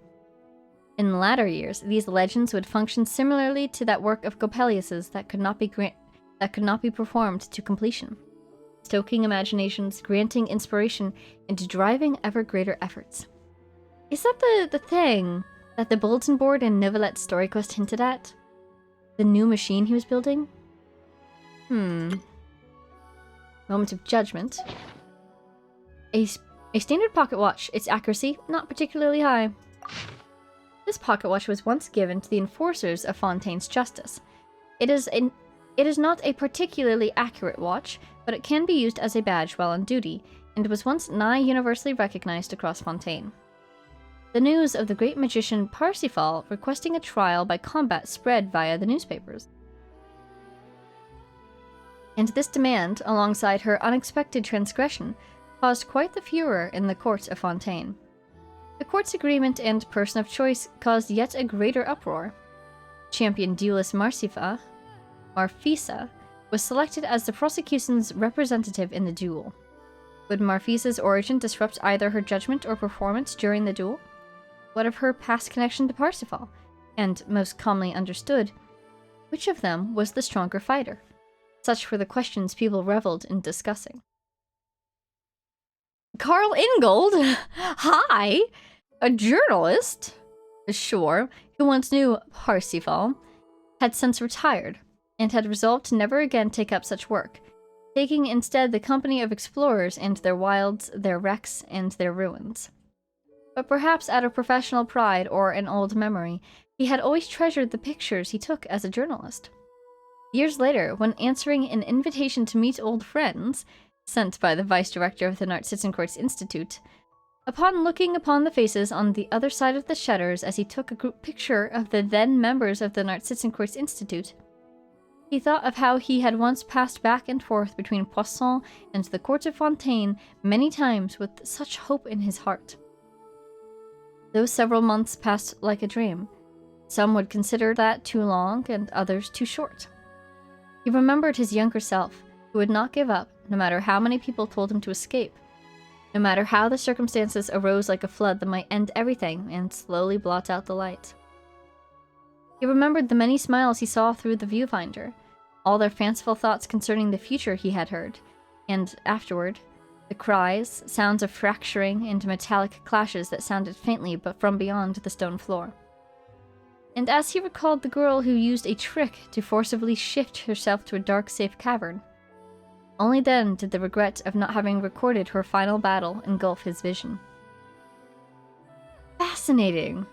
In the latter years, these legends would function similarly to that work of Coppelius's that could not be performed to completion, stoking imaginations, granting inspiration, and driving ever greater efforts. Is that the thing that the bulletin board in Novelette's story quest hinted at? The new machine he was building? Moment of judgment. A standard pocket watch, its accuracy not particularly high. This pocket watch was once given to the enforcers of Fontaine's justice. It is not a particularly accurate watch, but it can be used as a badge while on duty, and was once nigh universally recognized across Fontaine. The news of the great magician Parsifal requesting a trial by combat spread via the newspapers. And this demand, alongside her unexpected transgression, caused quite the furor in the court of Fontaine. The court's agreement and person of choice caused yet a greater uproar. Champion duelist Marfisa was selected as the prosecution's representative in the duel. Would Marfisa's origin disrupt either her judgment or performance during the duel? What of her past connection to Parsifal? And, most commonly understood, which of them was the stronger fighter? Such were the questions people reveled in discussing. Carl Ingold? Hi! A journalist? Sure, who once knew Parsifal, had since retired, and had resolved to never again take up such work, taking instead the company of explorers and their wilds, their wrecks, and their ruins. But perhaps out of professional pride or an old memory, he had always treasured the pictures he took as a journalist. Years later, when answering an invitation to meet old friends, sent by the vice director of the Nartsitzenkoorts Institute, upon looking upon the faces on the other side of the shutters as he took a group picture of the then members of the Nartsitzenkoorts Institute, he thought of how he had once passed back and forth between Poisson and the court of Fontaine many times with such hope in his heart. Those several months passed like a dream. Some would consider that too long, and others too short. He remembered his younger self, who would not give up, no matter how many people told him to escape, no matter how the circumstances arose like a flood that might end everything and slowly blot out the light. He remembered the many smiles he saw through the viewfinder, all their fanciful thoughts concerning the future he had heard, and, afterward, the cries, sounds of fracturing, and metallic clashes that sounded faintly but from beyond the stone floor. And as he recalled the girl who used a trick to forcibly shift herself to a dark, safe cavern, only then did the regret of not having recorded her final battle engulf his vision. Fascinating!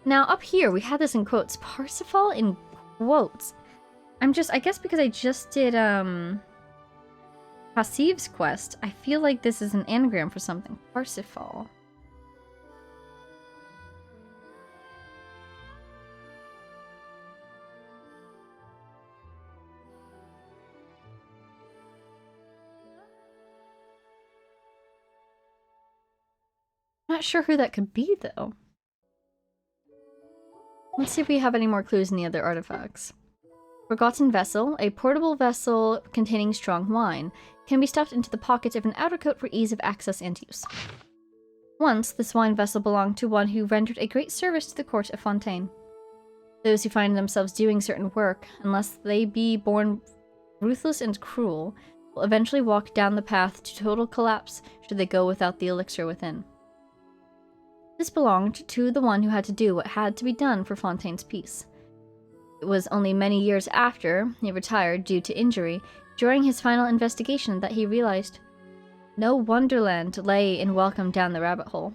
Now, up here, we had this in quotes. Parsifal in quotes. I guess because I just did, Passiv's quest, I feel like this is an anagram for something. Parsifal. Not sure who that could be, though. Let's see if we have any more clues in the other artifacts. Forgotten vessel, a portable vessel containing strong wine, can be stuffed into the pocket of an outer coat for ease of access and use. Once, this wine vessel belonged to one who rendered a great service to the court of Fontaine. Those who find themselves doing certain work, unless they be born ruthless and cruel, will eventually walk down the path to total collapse should they go without the elixir within. This belonged to the one who had to do what had to be done for Fontaine's peace. It was only many years after he retired due to injury, during his final investigation, that he realized no wonderland lay in welcome down the rabbit hole,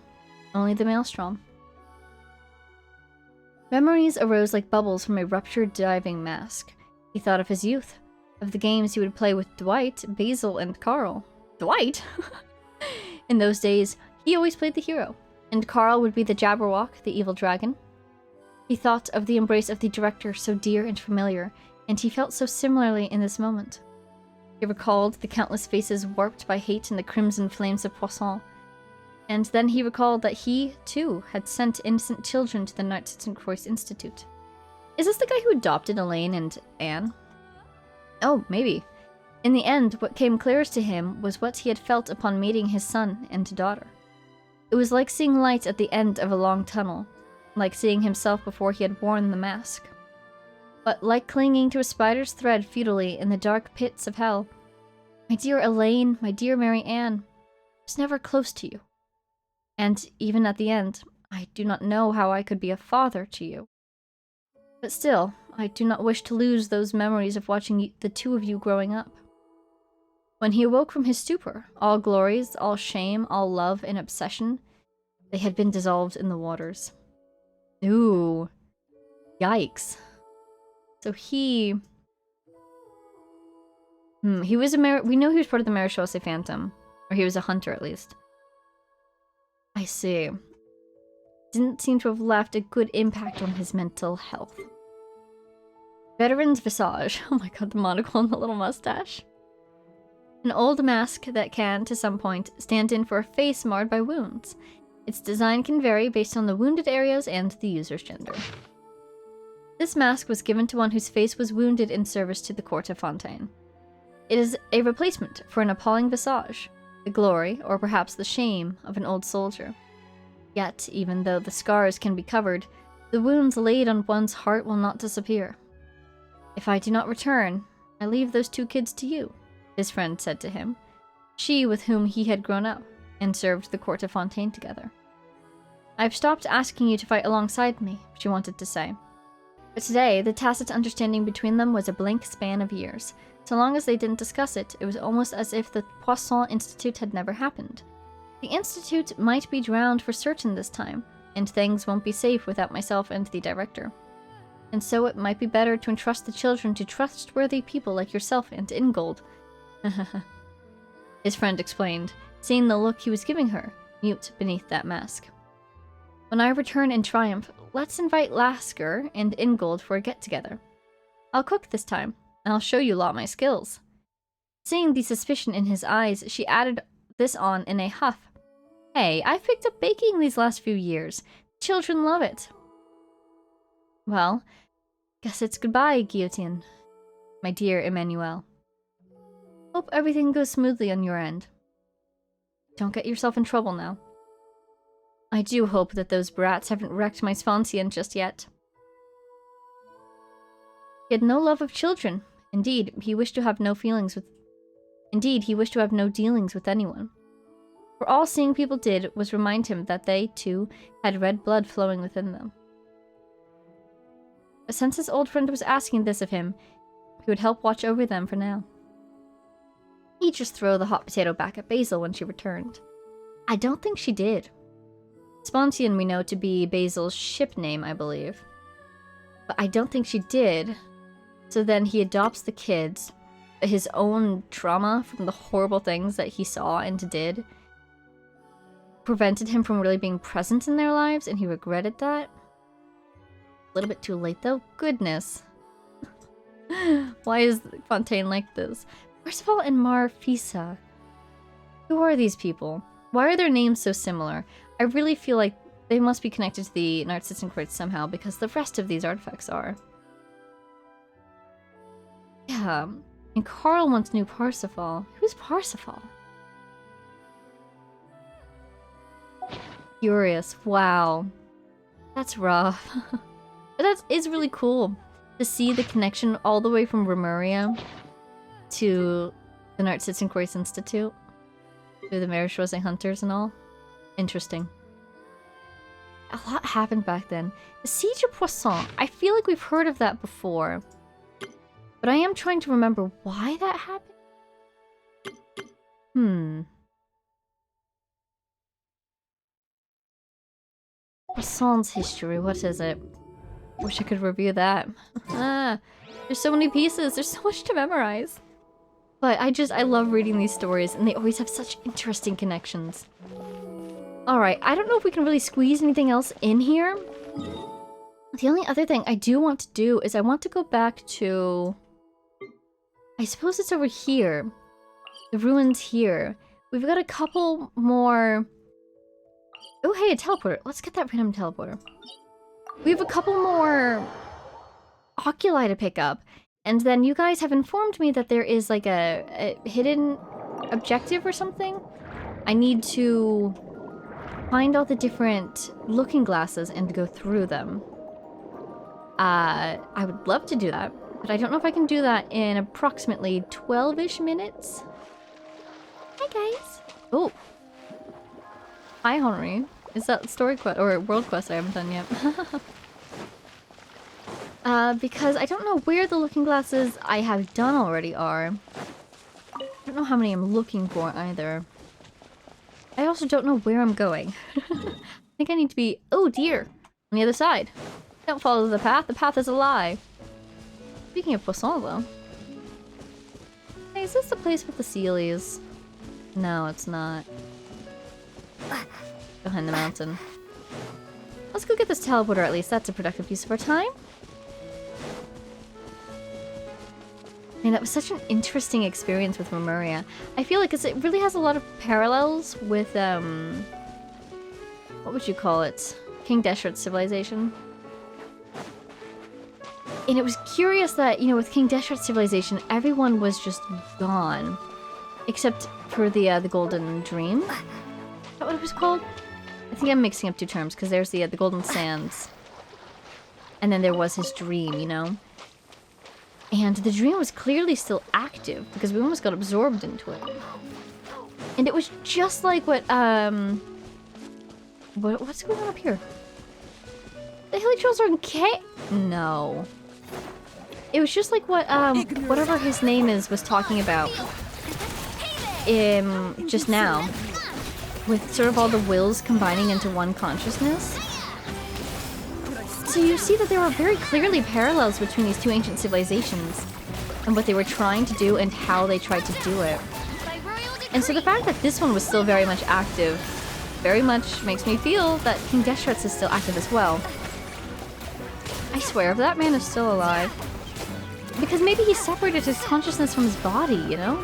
only the maelstrom. Memories arose like bubbles from a ruptured diving mask. He thought of his youth, of the games he would play with Dwight, Basil, and Carl. Dwight? In those days, he always played the hero, and Carl would be the Jabberwock, the evil dragon. He thought of the embrace of the director, so dear and familiar, and he felt so similarly in this moment. He recalled the countless faces warped by hate and the crimson flames of Poisson. And then he recalled that he, too, had sent innocent children to the Knights of St. Croix Institute. Is this the guy who adopted Elaine and Anne? Oh, maybe. In the end, what came clearest to him was what he had felt upon meeting his son and daughter. It was like seeing light at the end of a long tunnel, like seeing himself before he had worn the mask. But like clinging to a spider's thread futilely in the dark pits of hell, my dear Elaine, my dear Mary Ann, I was never close to you. And even at the end, I do not know how I could be a father to you. But still, I do not wish to lose those memories of watching the two of you growing up. When he awoke from his stupor, all glories, all shame, all love and obsession, they had been dissolved in the waters. Ooh. Yikes. So he was we know he was part of the Marechaussee Phantom. Or he was a hunter, at least. I see. Didn't seem to have left a good impact on his mental health. Veteran's visage. Oh my god, the monocle and the little mustache. An old mask that can, to some point, stand in for a face marred by wounds. Its design can vary based on the wounded areas and the user's gender. This mask was given to one whose face was wounded in service to the court of Fontaine. It is a replacement for an appalling visage, the glory, or perhaps the shame, of an old soldier. Yet, even though the scars can be covered, the wounds laid on one's heart will not disappear. If I do not return, I leave those two kids to you, his friend said to him, she with whom he had grown up, and served the court of Fontaine together. I've stopped asking you to fight alongside me, she wanted to say. But today, the tacit understanding between them was a blank span of years. So long as they didn't discuss it, it was almost as if the Poisson Institute had never happened. The Institute might be drowned for certain this time, and things won't be safe without myself and the director. And so it might be better to entrust the children to trustworthy people like yourself and Ingold. His friend explained, seeing the look he was giving her, mute beneath that mask. When I return in triumph, let's invite Lasker and Ingold for a get-together. I'll cook this time, and I'll show you lot my skills. Seeing the suspicion in his eyes, she added this on in a huff. Hey, I've picked up baking these last few years. Children love it. Well, guess it's goodbye, Guillotine. My dear Emmanuel. Hope everything goes smoothly on your end. Don't get yourself in trouble now. I do hope that those brats haven't wrecked my Sfoncien just yet. He had no love of children. Indeed, he wished to have no dealings with anyone. For all seeing people did was remind him that they, too, had red blood flowing within them. But since his old friend was asking this of him, he would help watch over them for now. He'd just throw the hot potato back at Basil when she returned. I don't think she did. Spontian we know to be Basil's ship name, I believe. But I don't think she did. So then he adopts the kids. His own trauma from the horrible things that he saw and did prevented him from really being present in their lives, and he regretted that. A little bit too late, though. Goodness. Why is Fontaine like this? Percival and Marfisa. Who are these people? Why are their names so similar? I really feel like They must be connected to the Narcissan Quartz somehow, because the rest of these artifacts are. Yeah, and Carl wants new Parsifal. Who's Parsifal? Curious. Wow. That's rough. But is really cool to see the connection all the way from Remuria to the Narcissan Quartz Institute. To the Marischwazing Hunters and all. Interesting. A lot happened back then. The Siege of Poisson. I feel like we've heard of that before. But I am trying to remember why that happened. Poisson's history, what is it? Wish I could review that. There's so many pieces, there's so much to memorize. But I love reading these stories, and they always have such interesting connections. Alright, I don't know if we can really squeeze anything else in here. The only other thing I do want to do is I want to go back to... I suppose it's over here. The ruins here. We've got a couple more... Oh, hey, a teleporter. Let's get that random teleporter. We have a couple more oculi to pick up. And then you guys have informed me that there is like a hidden objective or something. I need to find all the different looking glasses and go through them. I would love to do that, but I don't know if I can do that in approximately 12-ish minutes. Hi, guys. Oh. Hi, Henry. Is that story quest or world quest I haven't done yet? Because I don't know where the looking glasses I have done already are. I don't know how many I'm looking for either. I also don't know where I'm going. I think I need to be... Oh dear! On the other side. Don't follow the path is a lie. Speaking of Poisson though. Hey, is this the place with the Sealies? No, it's not. Behind the mountain. Let's go get this teleporter at least. That's a productive use of our time. I mean, that was such an interesting experience with Remuria. I feel like it really has a lot of parallels with, what would you call it? King Deshret's civilization. And it was curious that, you know, with King Deshret's civilization, everyone was just gone. Except for the Golden Dream. Is that what it was called? I think I'm mixing up two terms, because there's the Golden Sands. And then there was his dream, you know? And the dream was clearly still active, because we almost got absorbed into it. And it was just like what, what's going on up here? The hilly trolls are in No. It was just like what, whatever his name was talking about. Just now. With sort of all the wills combining into one consciousness. So you see that there are very clearly parallels between these two ancient civilizations and what they were trying to do and how they tried to do it. And so the fact that this one was still very much active very much makes me feel that King Deshret's is still active as well. I swear, if that man is still alive. Because maybe he separated his consciousness from his body, you know?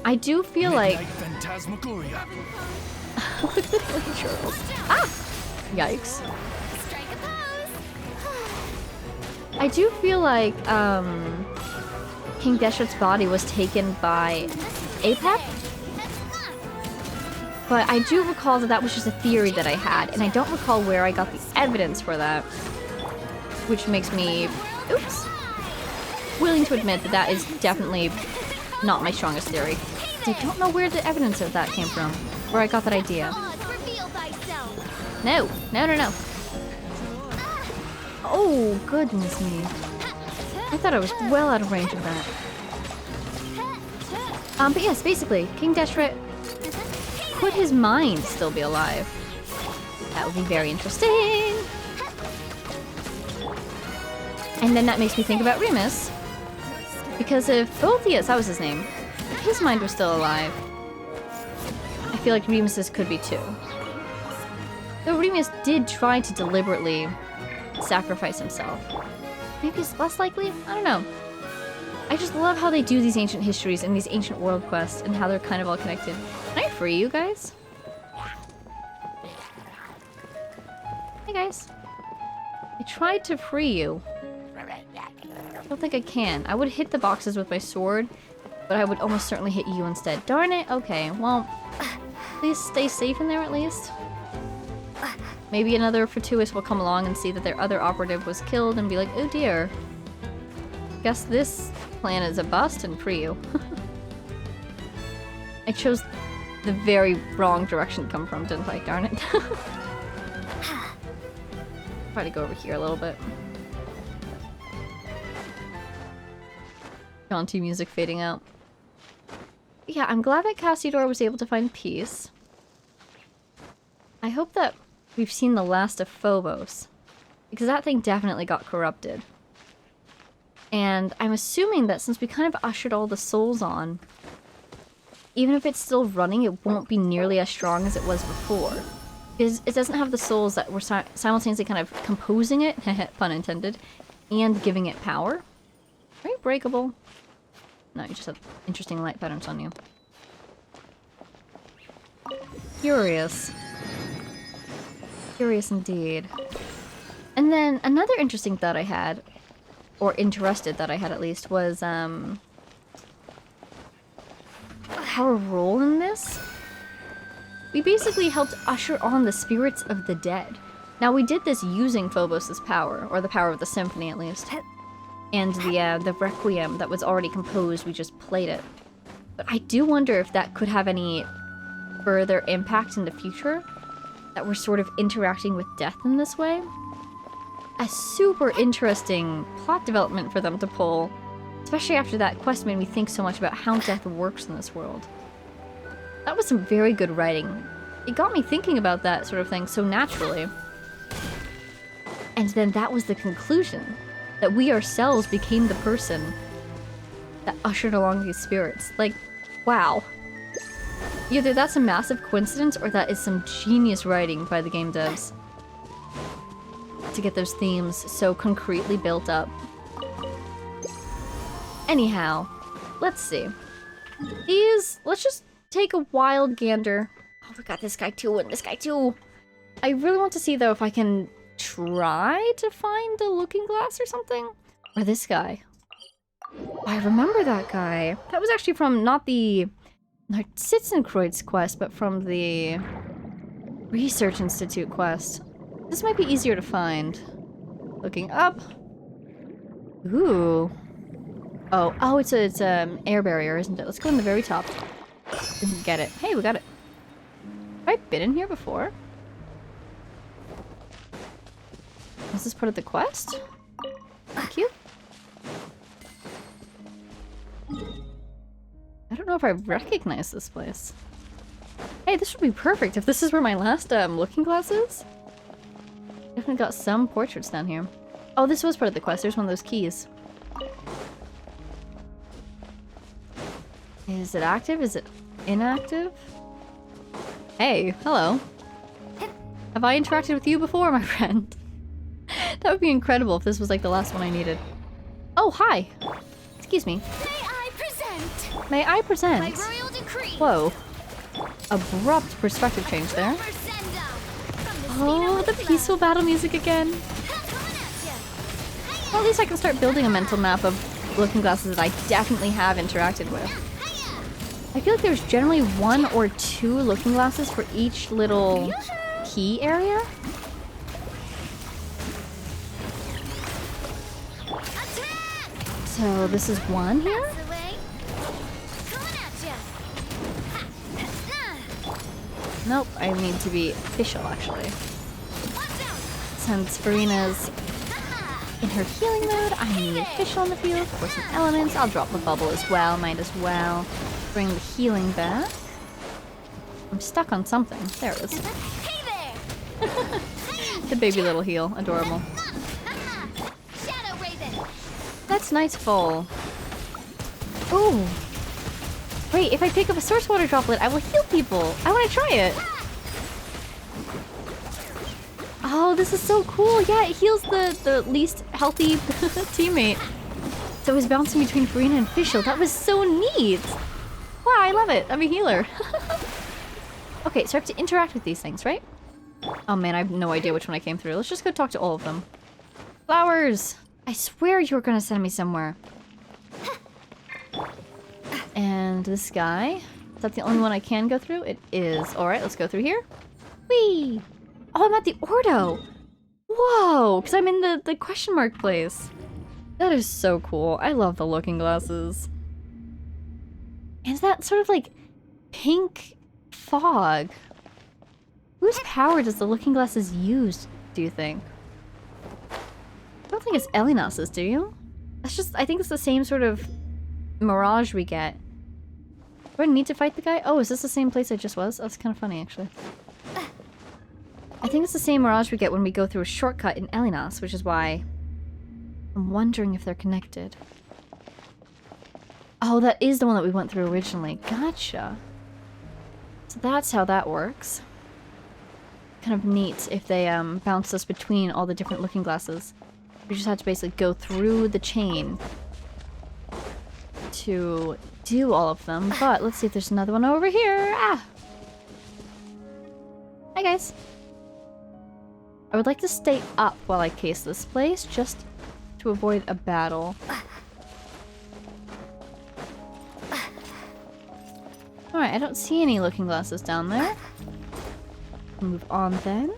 I do feel like... Phantasmagoria. Ah! Yikes. I do feel like, King Deshret's body was taken by Apep. But I do recall that that was just a theory that I had, and I don't recall where I got the evidence for that. Which makes me, oops, willing to admit that that is definitely not my strongest theory. I don't know where the evidence of that came from, where I got that idea. No, no, no, no. Oh, goodness me. I thought I was well out of range of that. But yes, basically, King Deshret, could his mind still be alive? That would be very interesting. And then that makes me think about Remus. Because if Boethius, that was his name, if his mind was still alive, I feel like Remus's could be too. Though Remus did try to deliberately sacrifice himself. Maybe it's less likely? I don't know. I just love how they do these ancient histories and these ancient world quests and how they're kind of all connected. Can I free you guys? Hey guys. I tried to free you. I don't think I can. I would hit the boxes with my sword, but I would almost certainly hit you instead. Darn it. Okay, well, please stay safe in there at least. Maybe another Fortuitous will come along and see that their other operative was killed and be like, oh dear. Guess this plan is a bust and free you. I chose the very wrong direction to come from, didn't I? Darn it. Try to go over here a little bit. Jaunty music fading out. Yeah, I'm glad that Cassidor was able to find peace. I hope that we've seen the last of Phobos, because that thing definitely got corrupted. And I'm assuming that since we kind of ushered all the souls on, even if it's still running, it won't be nearly as strong as it was before. Because it doesn't have the souls that were simultaneously kind of composing it, pun intended, and giving it power. Are you breakable? No, you just have interesting light patterns on you. Curious. Curious indeed. And then another interesting thought I had, or interested that I had at least, was our role in this. We basically helped usher on the spirits of the dead. Now we did this using Phobos' power, or the power of the symphony at least. And the Requiem that was already composed, we just played it. But I do wonder if that could have any further impact in the future, that we're sort of interacting with death in this way. A super interesting plot development for them to pull, especially after that quest made me think so much about how death works in this world. That was some very good writing. It got me thinking about that sort of thing so naturally. And then that was the conclusion. That we ourselves became the person that ushered along these spirits. Like, wow. Either that's a massive coincidence or that is some genius writing by the game devs. To get those themes so concretely built up. Anyhow, let's see. Let's just take a wild gander. Oh, we got this guy too, and this guy too. I really want to see, though, if I can try to find a looking glass or something. Or this guy. Oh, I remember that guy. That was actually from not the Sitzenkreuz quest, but from the Research Institute quest. This might be easier to find. Looking up. Ooh. Oh, it's an air barrier, isn't it? Let's go in the very top. We can get it. Hey, we got it. Have I been in here before? Is this part of the quest? Thank you. I don't know if I recognize this place. Hey, this would be perfect if this is where my last looking glass is. Definitely got some portraits down here. Oh, this was part of the quest. There's one of those keys. Is it active? Is it inactive? Hey, hello. Have I interacted with you before, my friend? That would be incredible if this was like the last one I needed. Oh, hi. Excuse me. May I present? May I present? My royal decree. Whoa. Abrupt perspective change there. Oh, the peaceful battle music again. Well, at least I can start building a mental map of looking glasses that I definitely have interacted with. I feel like there's generally 1 or 2 looking glasses for each little key area. So this is one here? Nope, I need to be official actually. Since Farina's in her healing mode, I need official on the field for some elements. I'll drop the bubble as well, might as well. Bring the healing back. I'm stuck on something. There it is. The baby little heal. Adorable. That's Nightfall. Ooh. Wait, if I pick up a source water droplet, I will heal people. I want to try it. Oh, this is so cool. Yeah, it heals the least healthy teammate. So it was bouncing between Farina and Official. That was so neat. Wow, I love it. I'm a healer. Okay, so I have to interact with these things, right? Oh man, I have no idea which one I came through. Let's just go talk to all of them. Flowers! I swear you were gonna send me somewhere. And this guy. Is that the only one I can go through? It is. Alright, let's go through here. Whee! Oh, I'm at the Ordo! Whoa! Because I'm in the question mark place. That is so cool. I love the looking glasses. And that sort of like pink fog. Whose power does the looking glasses use, do you think? I don't think it's Elinas's, do you? That's just, I think it's the same sort of mirage we get. Do I need to fight the guy? Oh, is this the same place I just was? That's kind of funny, actually. I think it's the same mirage we get when we go through a shortcut in Elinas, which is why I'm wondering if they're connected. Oh, that is the one that we went through originally. Gotcha. So that's how that works. Kind of neat if they bounced us between all the different looking glasses. We just had to basically go through the chain to do all of them. But let's see if there's another one over here. Ah! Hi, guys. I would like to stay up while I case this place, just to avoid a battle. Alright, I don't see any looking glasses down there. Move on then.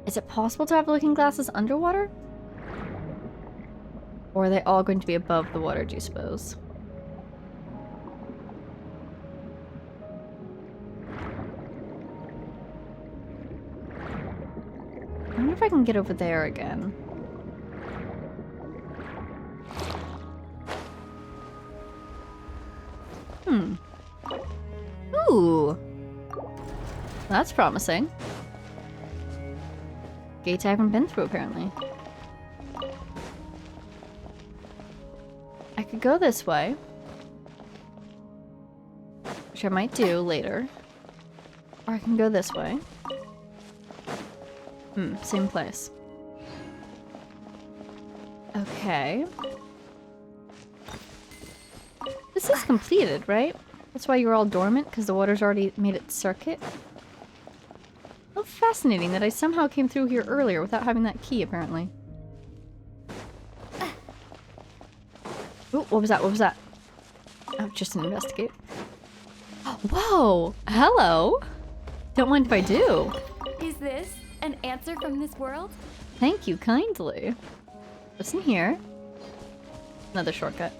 Is it possible to have looking glasses underwater? Or are they all going to be above the water, do you suppose? I wonder if I can get over there again. Ooh. That's promising. Gates I haven't been through, apparently. I could go this way. Which I might do later. Or I can go this way. Same place. Okay. This is completed, right? That's why you're all dormant, because the water's already made its circuit. How fascinating that I somehow came through here earlier without having that key, apparently. Ooh, what was that? What was that? Oh, just an investigate. Whoa! Hello! Don't mind if I do. Is this an answer from this world? Thank you kindly. What's in here? Another shortcut.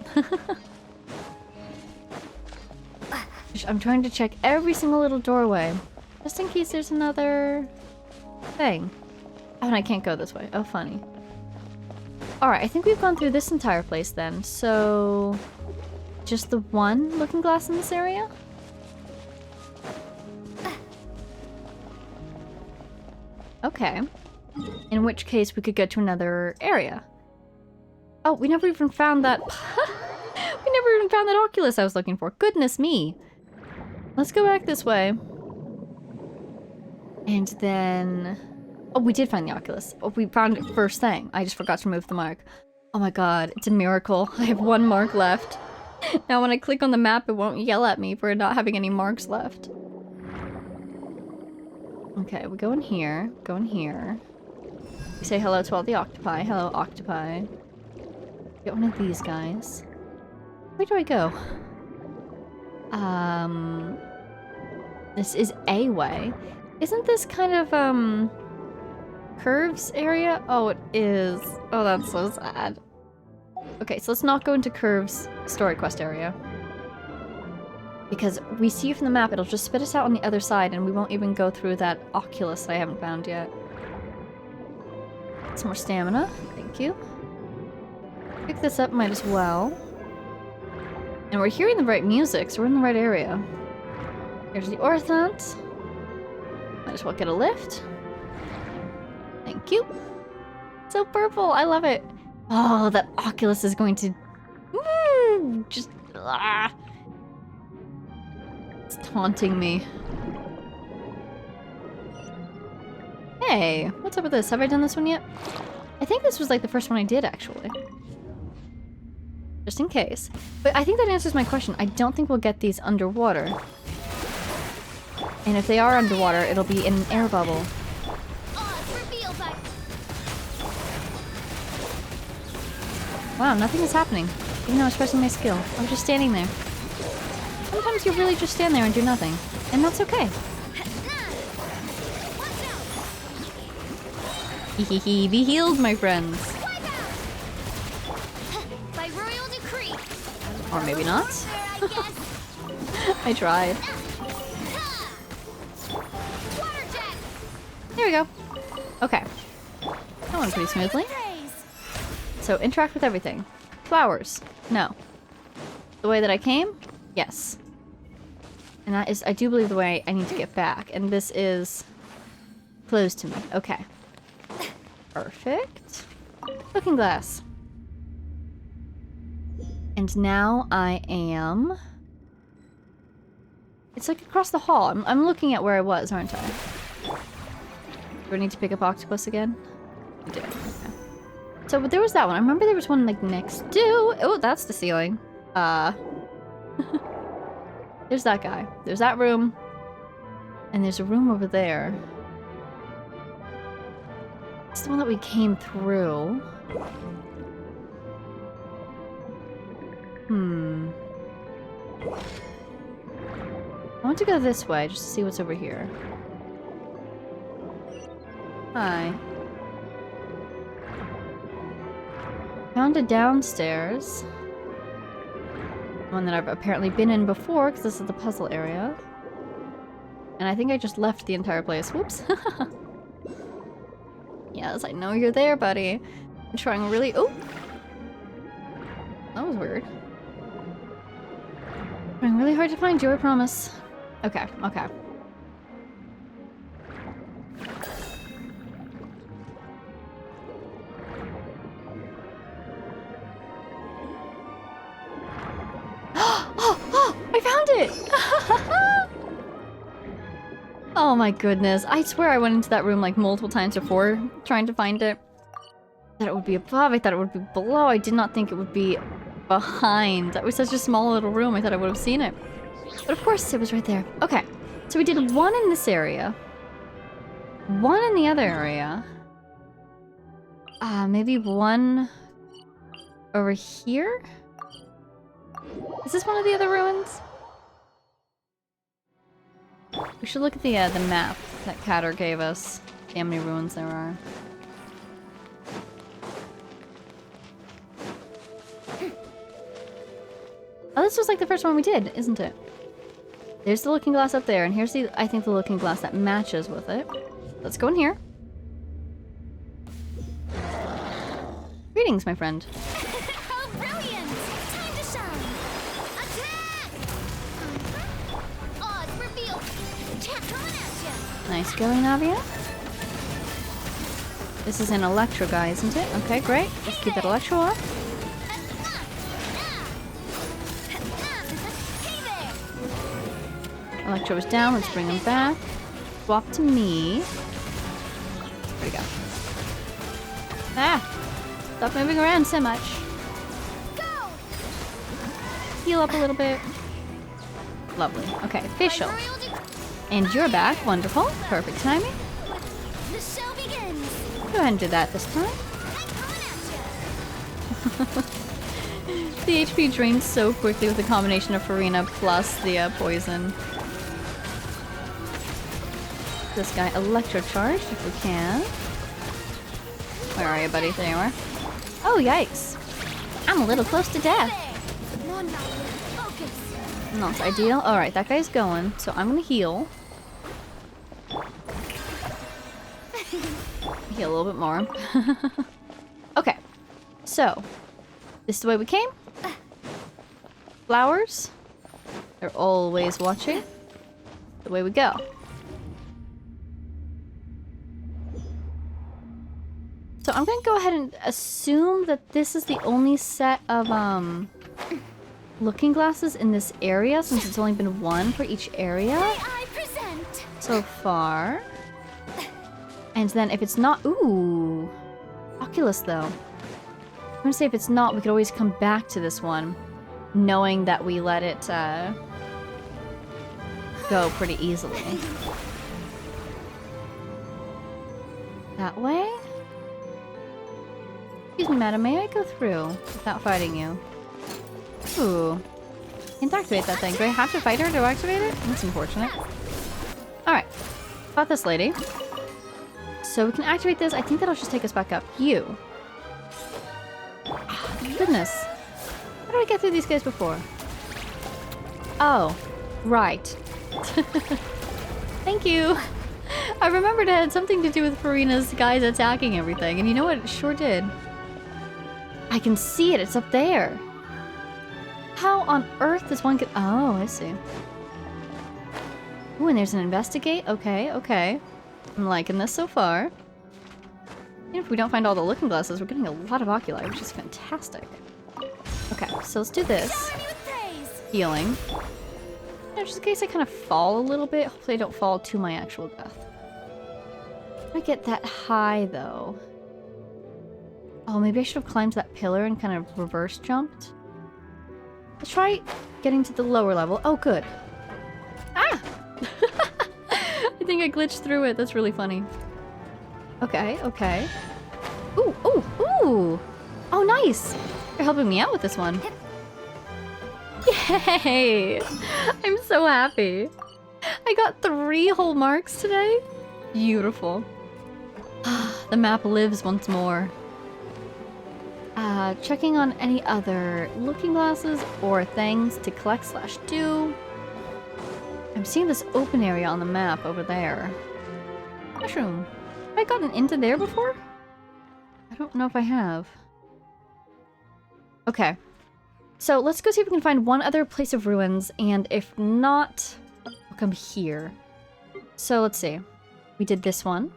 I'm trying to check every single little doorway. Just in case there's another thing. Oh, and I can't go this way. Oh, funny. Alright, I think we've gone through this entire place then. So, just the one looking glass in this area? Okay. In which case we could go to another area. Oh, we never even found that... we never even found that Oculus I was looking for. Goodness me. Let's go back this way. And then... Oh, we did find the Oculus. Oh, we found it first thing. I just forgot to remove the mark. Oh my god, it's a miracle. I have one mark left. Now when I click on the map, it won't yell at me for not having any marks left. Okay, we go in here. Go in here. We say hello to all the octopi. Hello, octopi. Get one of these guys. Where do I go? This is a way. Isn't this kind of, Curves area? Oh, it is. Oh, that's so sad. Okay, so let's not go into Curves story quest area. Because we see from the map, it'll just spit us out on the other side and we won't even go through that Oculus that I haven't found yet. Some more stamina. Thank you. Pick this up, might as well. And we're hearing the right music, so we're in the right area. Here's the Orthant. Might as well get a lift. Thank you. So purple, I love it. Oh, that Oculus is going to... just... It's taunting me. Hey, what's up with this? Have I done this one yet? I think this was like the first one I did, actually. Just in case. But I think that answers my question. I don't think we'll get these underwater. And if they are underwater, it'll be in an air bubble. Wow, nothing is happening. Even though I was pressing my skill. I was just standing there. Sometimes you really just stand there and do nothing. And that's okay. Hehehe, be healed, my friends. By royal decree. Or maybe not. I tried. There we go. Okay. That went pretty smoothly. So interact with everything. Flowers. No. The way that I came? Yes. And that is, I do believe, the way I need to get back. And this is closed to me. Okay. Perfect. Looking glass. And now I am... It's like across the hall. I'm looking at where I was, aren't I? Do I need to pick up octopus again? I do. Okay. So, but there was that one. I remember there was one like next to... Oh, that's the ceiling. There's that guy. There's that room. And there's a room over there. It's the one that we came through. I want to go this way just to see what's over here. Hi. Found a downstairs. One that I've apparently been in before, because this is the puzzle area. And I think I just left the entire place. Whoops. Yes, I know you're there, buddy. I'm trying really... Oh! That was weird. Trying really hard to find you, I promise. Okay, okay. I found it! Oh my goodness. I swear I went into that room like multiple times before trying to find it. I thought it would be above, I thought it would be below. I did not think it would be behind. That was such a small little room, I thought I would have seen it. But of course it was right there. Okay, so we did one in this area. One in the other area. Maybe one over here? Is this one of the other ruins? We should look at the map that Catter gave us. See how many ruins there are. Oh, this was like the first one we did, isn't it? There's the looking glass up there, and here's the, I think, the looking glass that matches with it. Let's go in here. Greetings, my friend. Oh, brilliant! Time to shine! Attack! Odds revealed! Attack coming at you! Nice going, Navia. This is an Electro guy, isn't it? Okay, great. Let's keep that Electro up. Electro is down. Let's bring him back. Swap to me. There we go. Ah! Stop moving around so much. Go! Heal up a little bit. Lovely. Okay, official. And you're back. Wonderful. Perfect timing. The show begins! Go ahead and do that this time. The HP drains so quickly with the combination of Farina plus the poison. This guy electrocharged if we can. Where are you, buddy? There you are. Oh, yikes. I'm a little close to death. Not ideal. Alright, that guy's going. So I'm gonna heal. Heal a little bit more. Okay. So, this is the way we came. Flowers. They're always watching. The way we go. So I'm gonna go ahead and assume that this is the only set of looking glasses in this area, since it's only been one for each area I present. so far. And then if it's not, ooh, Oculus though. I'm gonna say if it's not, we could always come back to this one, knowing that we let it go pretty easily. That way? Excuse me, madam, may I go through without fighting you? Ooh. Can't activate that thing. Do I have to fight her to activate it? That's unfortunate. Alright. Fought this lady. So we can activate this. I think that'll just take us back up. You. Oh, goodness. How did I get through these guys before? Oh. Right. Thank you. I remembered it had something to do with Farina's guys attacking everything. And you know what? It sure did. I can see it. It's up there. How on earth does one get... Oh, I see. Ooh, and there's an investigate. Okay, okay. I'm liking this so far. And if we don't find all the looking glasses, we're getting a lot of oculi, which is fantastic. Okay, so let's do this. Healing. Now, just in case I kind of fall a little bit. Hopefully I don't fall to my actual death. I get that high, though. Oh, maybe I should have climbed that pillar and kind of reverse jumped. Let's try getting to the lower level. Oh, good. Ah! I think I glitched through it. That's really funny. Okay, okay. Ooh, ooh, ooh! Oh, nice! You're helping me out with this one. Yay! I'm so happy. I got 3 whole marks today. Beautiful. The map lives once more. Checking on any other looking glasses or things to collect / do. I'm seeing this open area on the map over there. Mushroom. Have I gotten into there before? I don't know if I have. Okay. So let's go see if we can find one other place of ruins, and if not, we'll come here. So let's see. We did this one.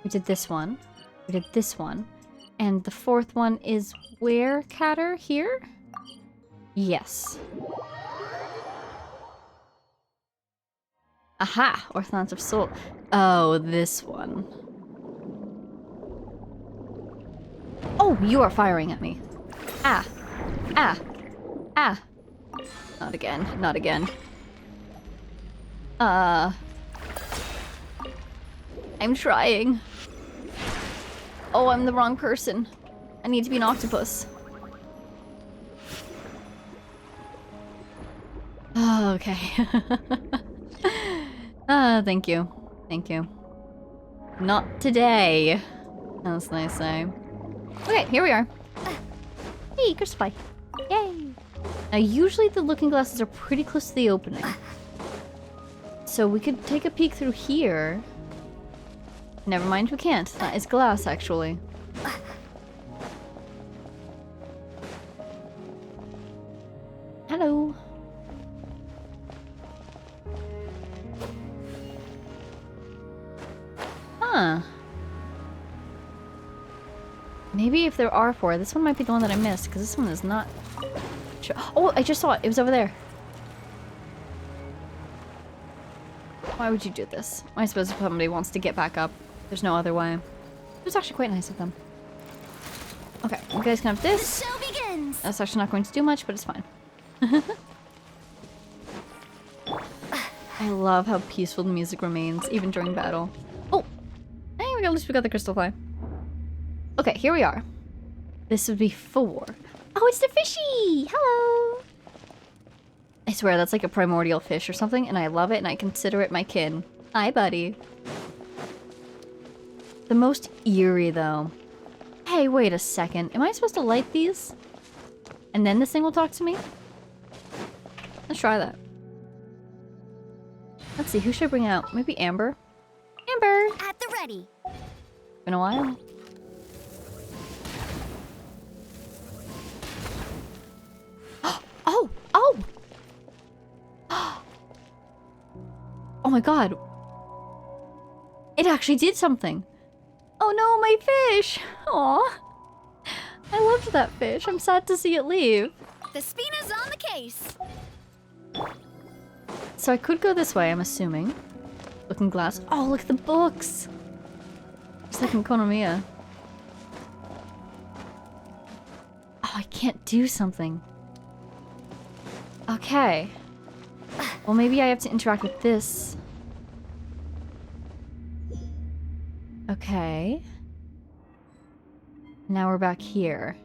We did this one. We did this one. And the 4th one is where, Catter? Here? Yes. Aha! Ortholans of Soul. Oh, this one. Oh, you are firing at me. Ah. Ah. Ah. Not again. Not again. I'm trying. Oh, I'm the wrong person. I need to be an octopus. Oh, okay. Thank you. Thank you. Not today. That's nice say. Okay, here we are. Hey, Crystal Pie. Yay! Now, usually the looking glasses are pretty close to the opening. So we could take a peek through here. Never mind, we can't. That is glass, actually. Hello. Huh. Maybe if there are 4, this one might be the one that I missed, because this one is not... Oh, I just saw it. It was over there. Why would you do this? I suppose if somebody wants to get back up, there's no other way. It was actually quite nice of them. Okay, you guys can have this. The show begins. That's actually not going to do much, but it's fine. I love how peaceful the music remains, even during battle. Oh! Hey, at least we got the crystal fly. Okay, here we are. This would be 4. Oh, it's the fishy! Hello! I swear, that's like a primordial fish or something, and I love it, and I consider it my kin. Hi, buddy. The most eerie, though. Hey, wait a second. Am I supposed to light these? And then this thing will talk to me? Let's try that. Let's see, who should I bring out? Maybe Amber? Amber! At the ready. Been a while. Oh! Oh! Oh my god. It actually did something. Oh no, my fish! Aw. I loved that fish. I'm sad to see it leave. The Spina's on the case. So I could go this way, I'm assuming. Looking glass. Oh, look at the books! It's like in Konomiya. Oh, I can't do something. Okay. Well, maybe I have to interact with this. Okay. Now we're back here.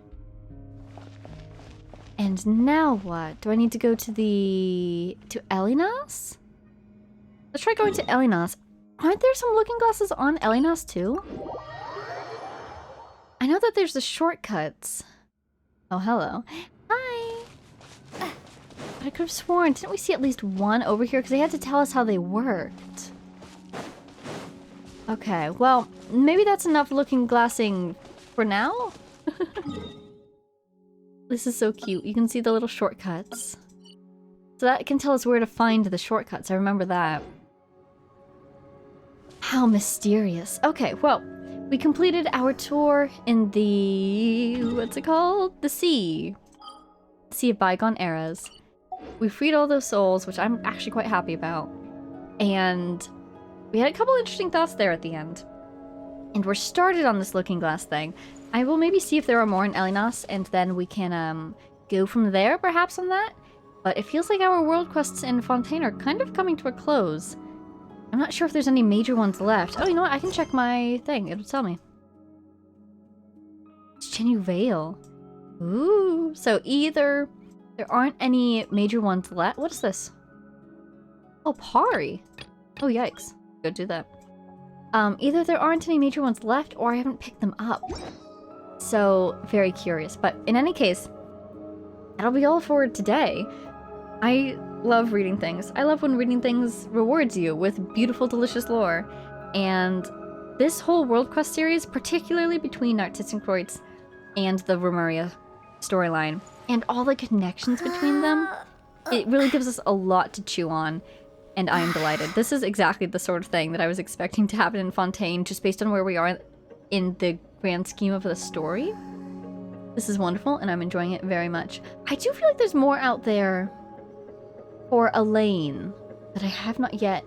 And now what? Do I need to go to Elinas? Let's try going to Elinas. Aren't there some looking glasses on Elinas too? I know that there's the shortcuts. Oh, hello. Hi! But I could have sworn, didn't we see at least one over here? Because they had to tell us how they worked. Okay, well, maybe that's enough looking glassing for now? This is so cute. You can see the little shortcuts. So that can tell us where to find the shortcuts. I remember that. How mysterious. Okay, well, we completed our tour in the... what's it called? The Sea. Sea of Bygone Eras. We freed all those souls, which I'm actually quite happy about. And we had a couple interesting thoughts there at the end. And we're started on this looking glass thing. I will maybe see if there are more in Elinas, and then we can go from there, perhaps, on that. But it feels like our world quests in Fontaine are kind of coming to a close. I'm not sure if there's any major ones left. Oh, you know what? I can check my thing. It'll tell me. It's Chenyu Vale. Ooh. So either there aren't any major ones left. What is this? Oh, Pari. Oh, yikes. Go do that. Either there aren't any major ones left, or I haven't picked them up. So, very curious. But in any case, that'll be all for today. I love reading things. I love when reading things rewards you with beautiful, delicious lore. And this whole World Quest series, particularly between Narcissus and Kreutz and the Remuria storyline, and all the connections between them, it really gives us a lot to chew on. And I am delighted. This is exactly the sort of thing that I was expecting to happen in Fontaine, just based on where we are in the grand scheme of the story. This is wonderful, and I'm enjoying it very much. I do feel like there's more out there for Elaine that I have not yet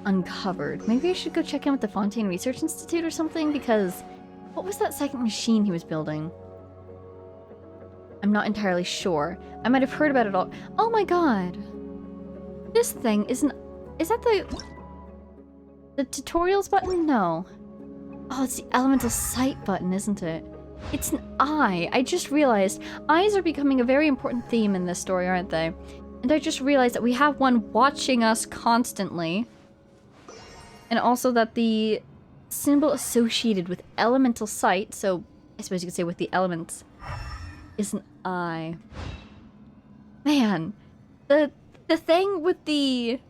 uncovered. Maybe I should go check in with the Fontaine Research Institute or something, because what was that second machine he was building? I'm not entirely sure. I might have heard about it all. Oh my god! This thing isn't... Is that the tutorials button? No. Oh, it's the elemental sight button, isn't it? It's an eye. I just realized eyes are becoming a very important theme in this story, aren't they? And I just realized that we have one watching us constantly. And also that the symbol associated with elemental sight, so I suppose you could say with the elements, is an eye. Man, the thing with the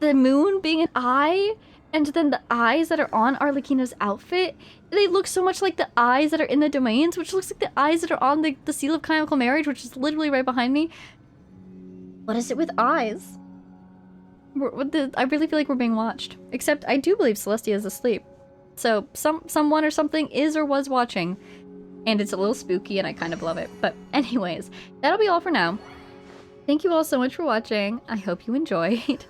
moon being an eye, and then the eyes that are on Arlecchino's outfit, they look so much like the eyes that are in the domains, which looks like the eyes that are on the seal of chemical marriage, which is literally right behind me. What is it with eyes? I really feel like we're being watched. Except I do believe Celestia is asleep. So someone or something is or was watching. And it's a little spooky and I kind of love it. But anyways, that'll be all for now. Thank you all so much for watching. I hope you enjoyed.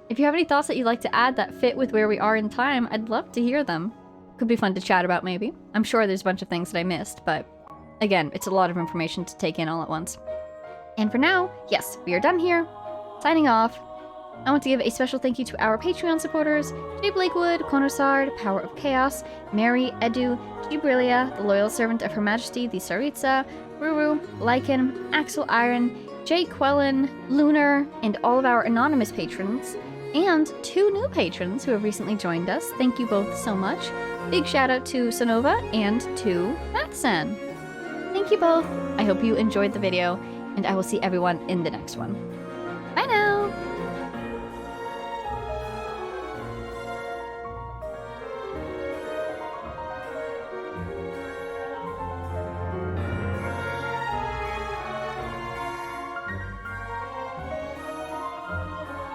If you have any thoughts that you'd like to add that fit with where we are in time, I'd love to hear them. Could be fun to chat about, maybe. I'm sure there's a bunch of things that I missed, but again, it's a lot of information to take in all at once. And for now, yes, we are done here. Signing off. I want to give a special thank you to our Patreon supporters, Jay Blakewood, Konosard, Power of Chaos, Mary, Edu, Gibrilia, the Loyal Servant of Her Majesty, the Saritza, Ruru, Lycan, Axel Iron, Jay Quellen, Lunar, and all of our anonymous patrons, and 2 new patrons who have recently joined us. Thank you both so much. Big shout out to Sonova and to Maxan. Thank you both. I hope you enjoyed the video, and I will see everyone in the next one.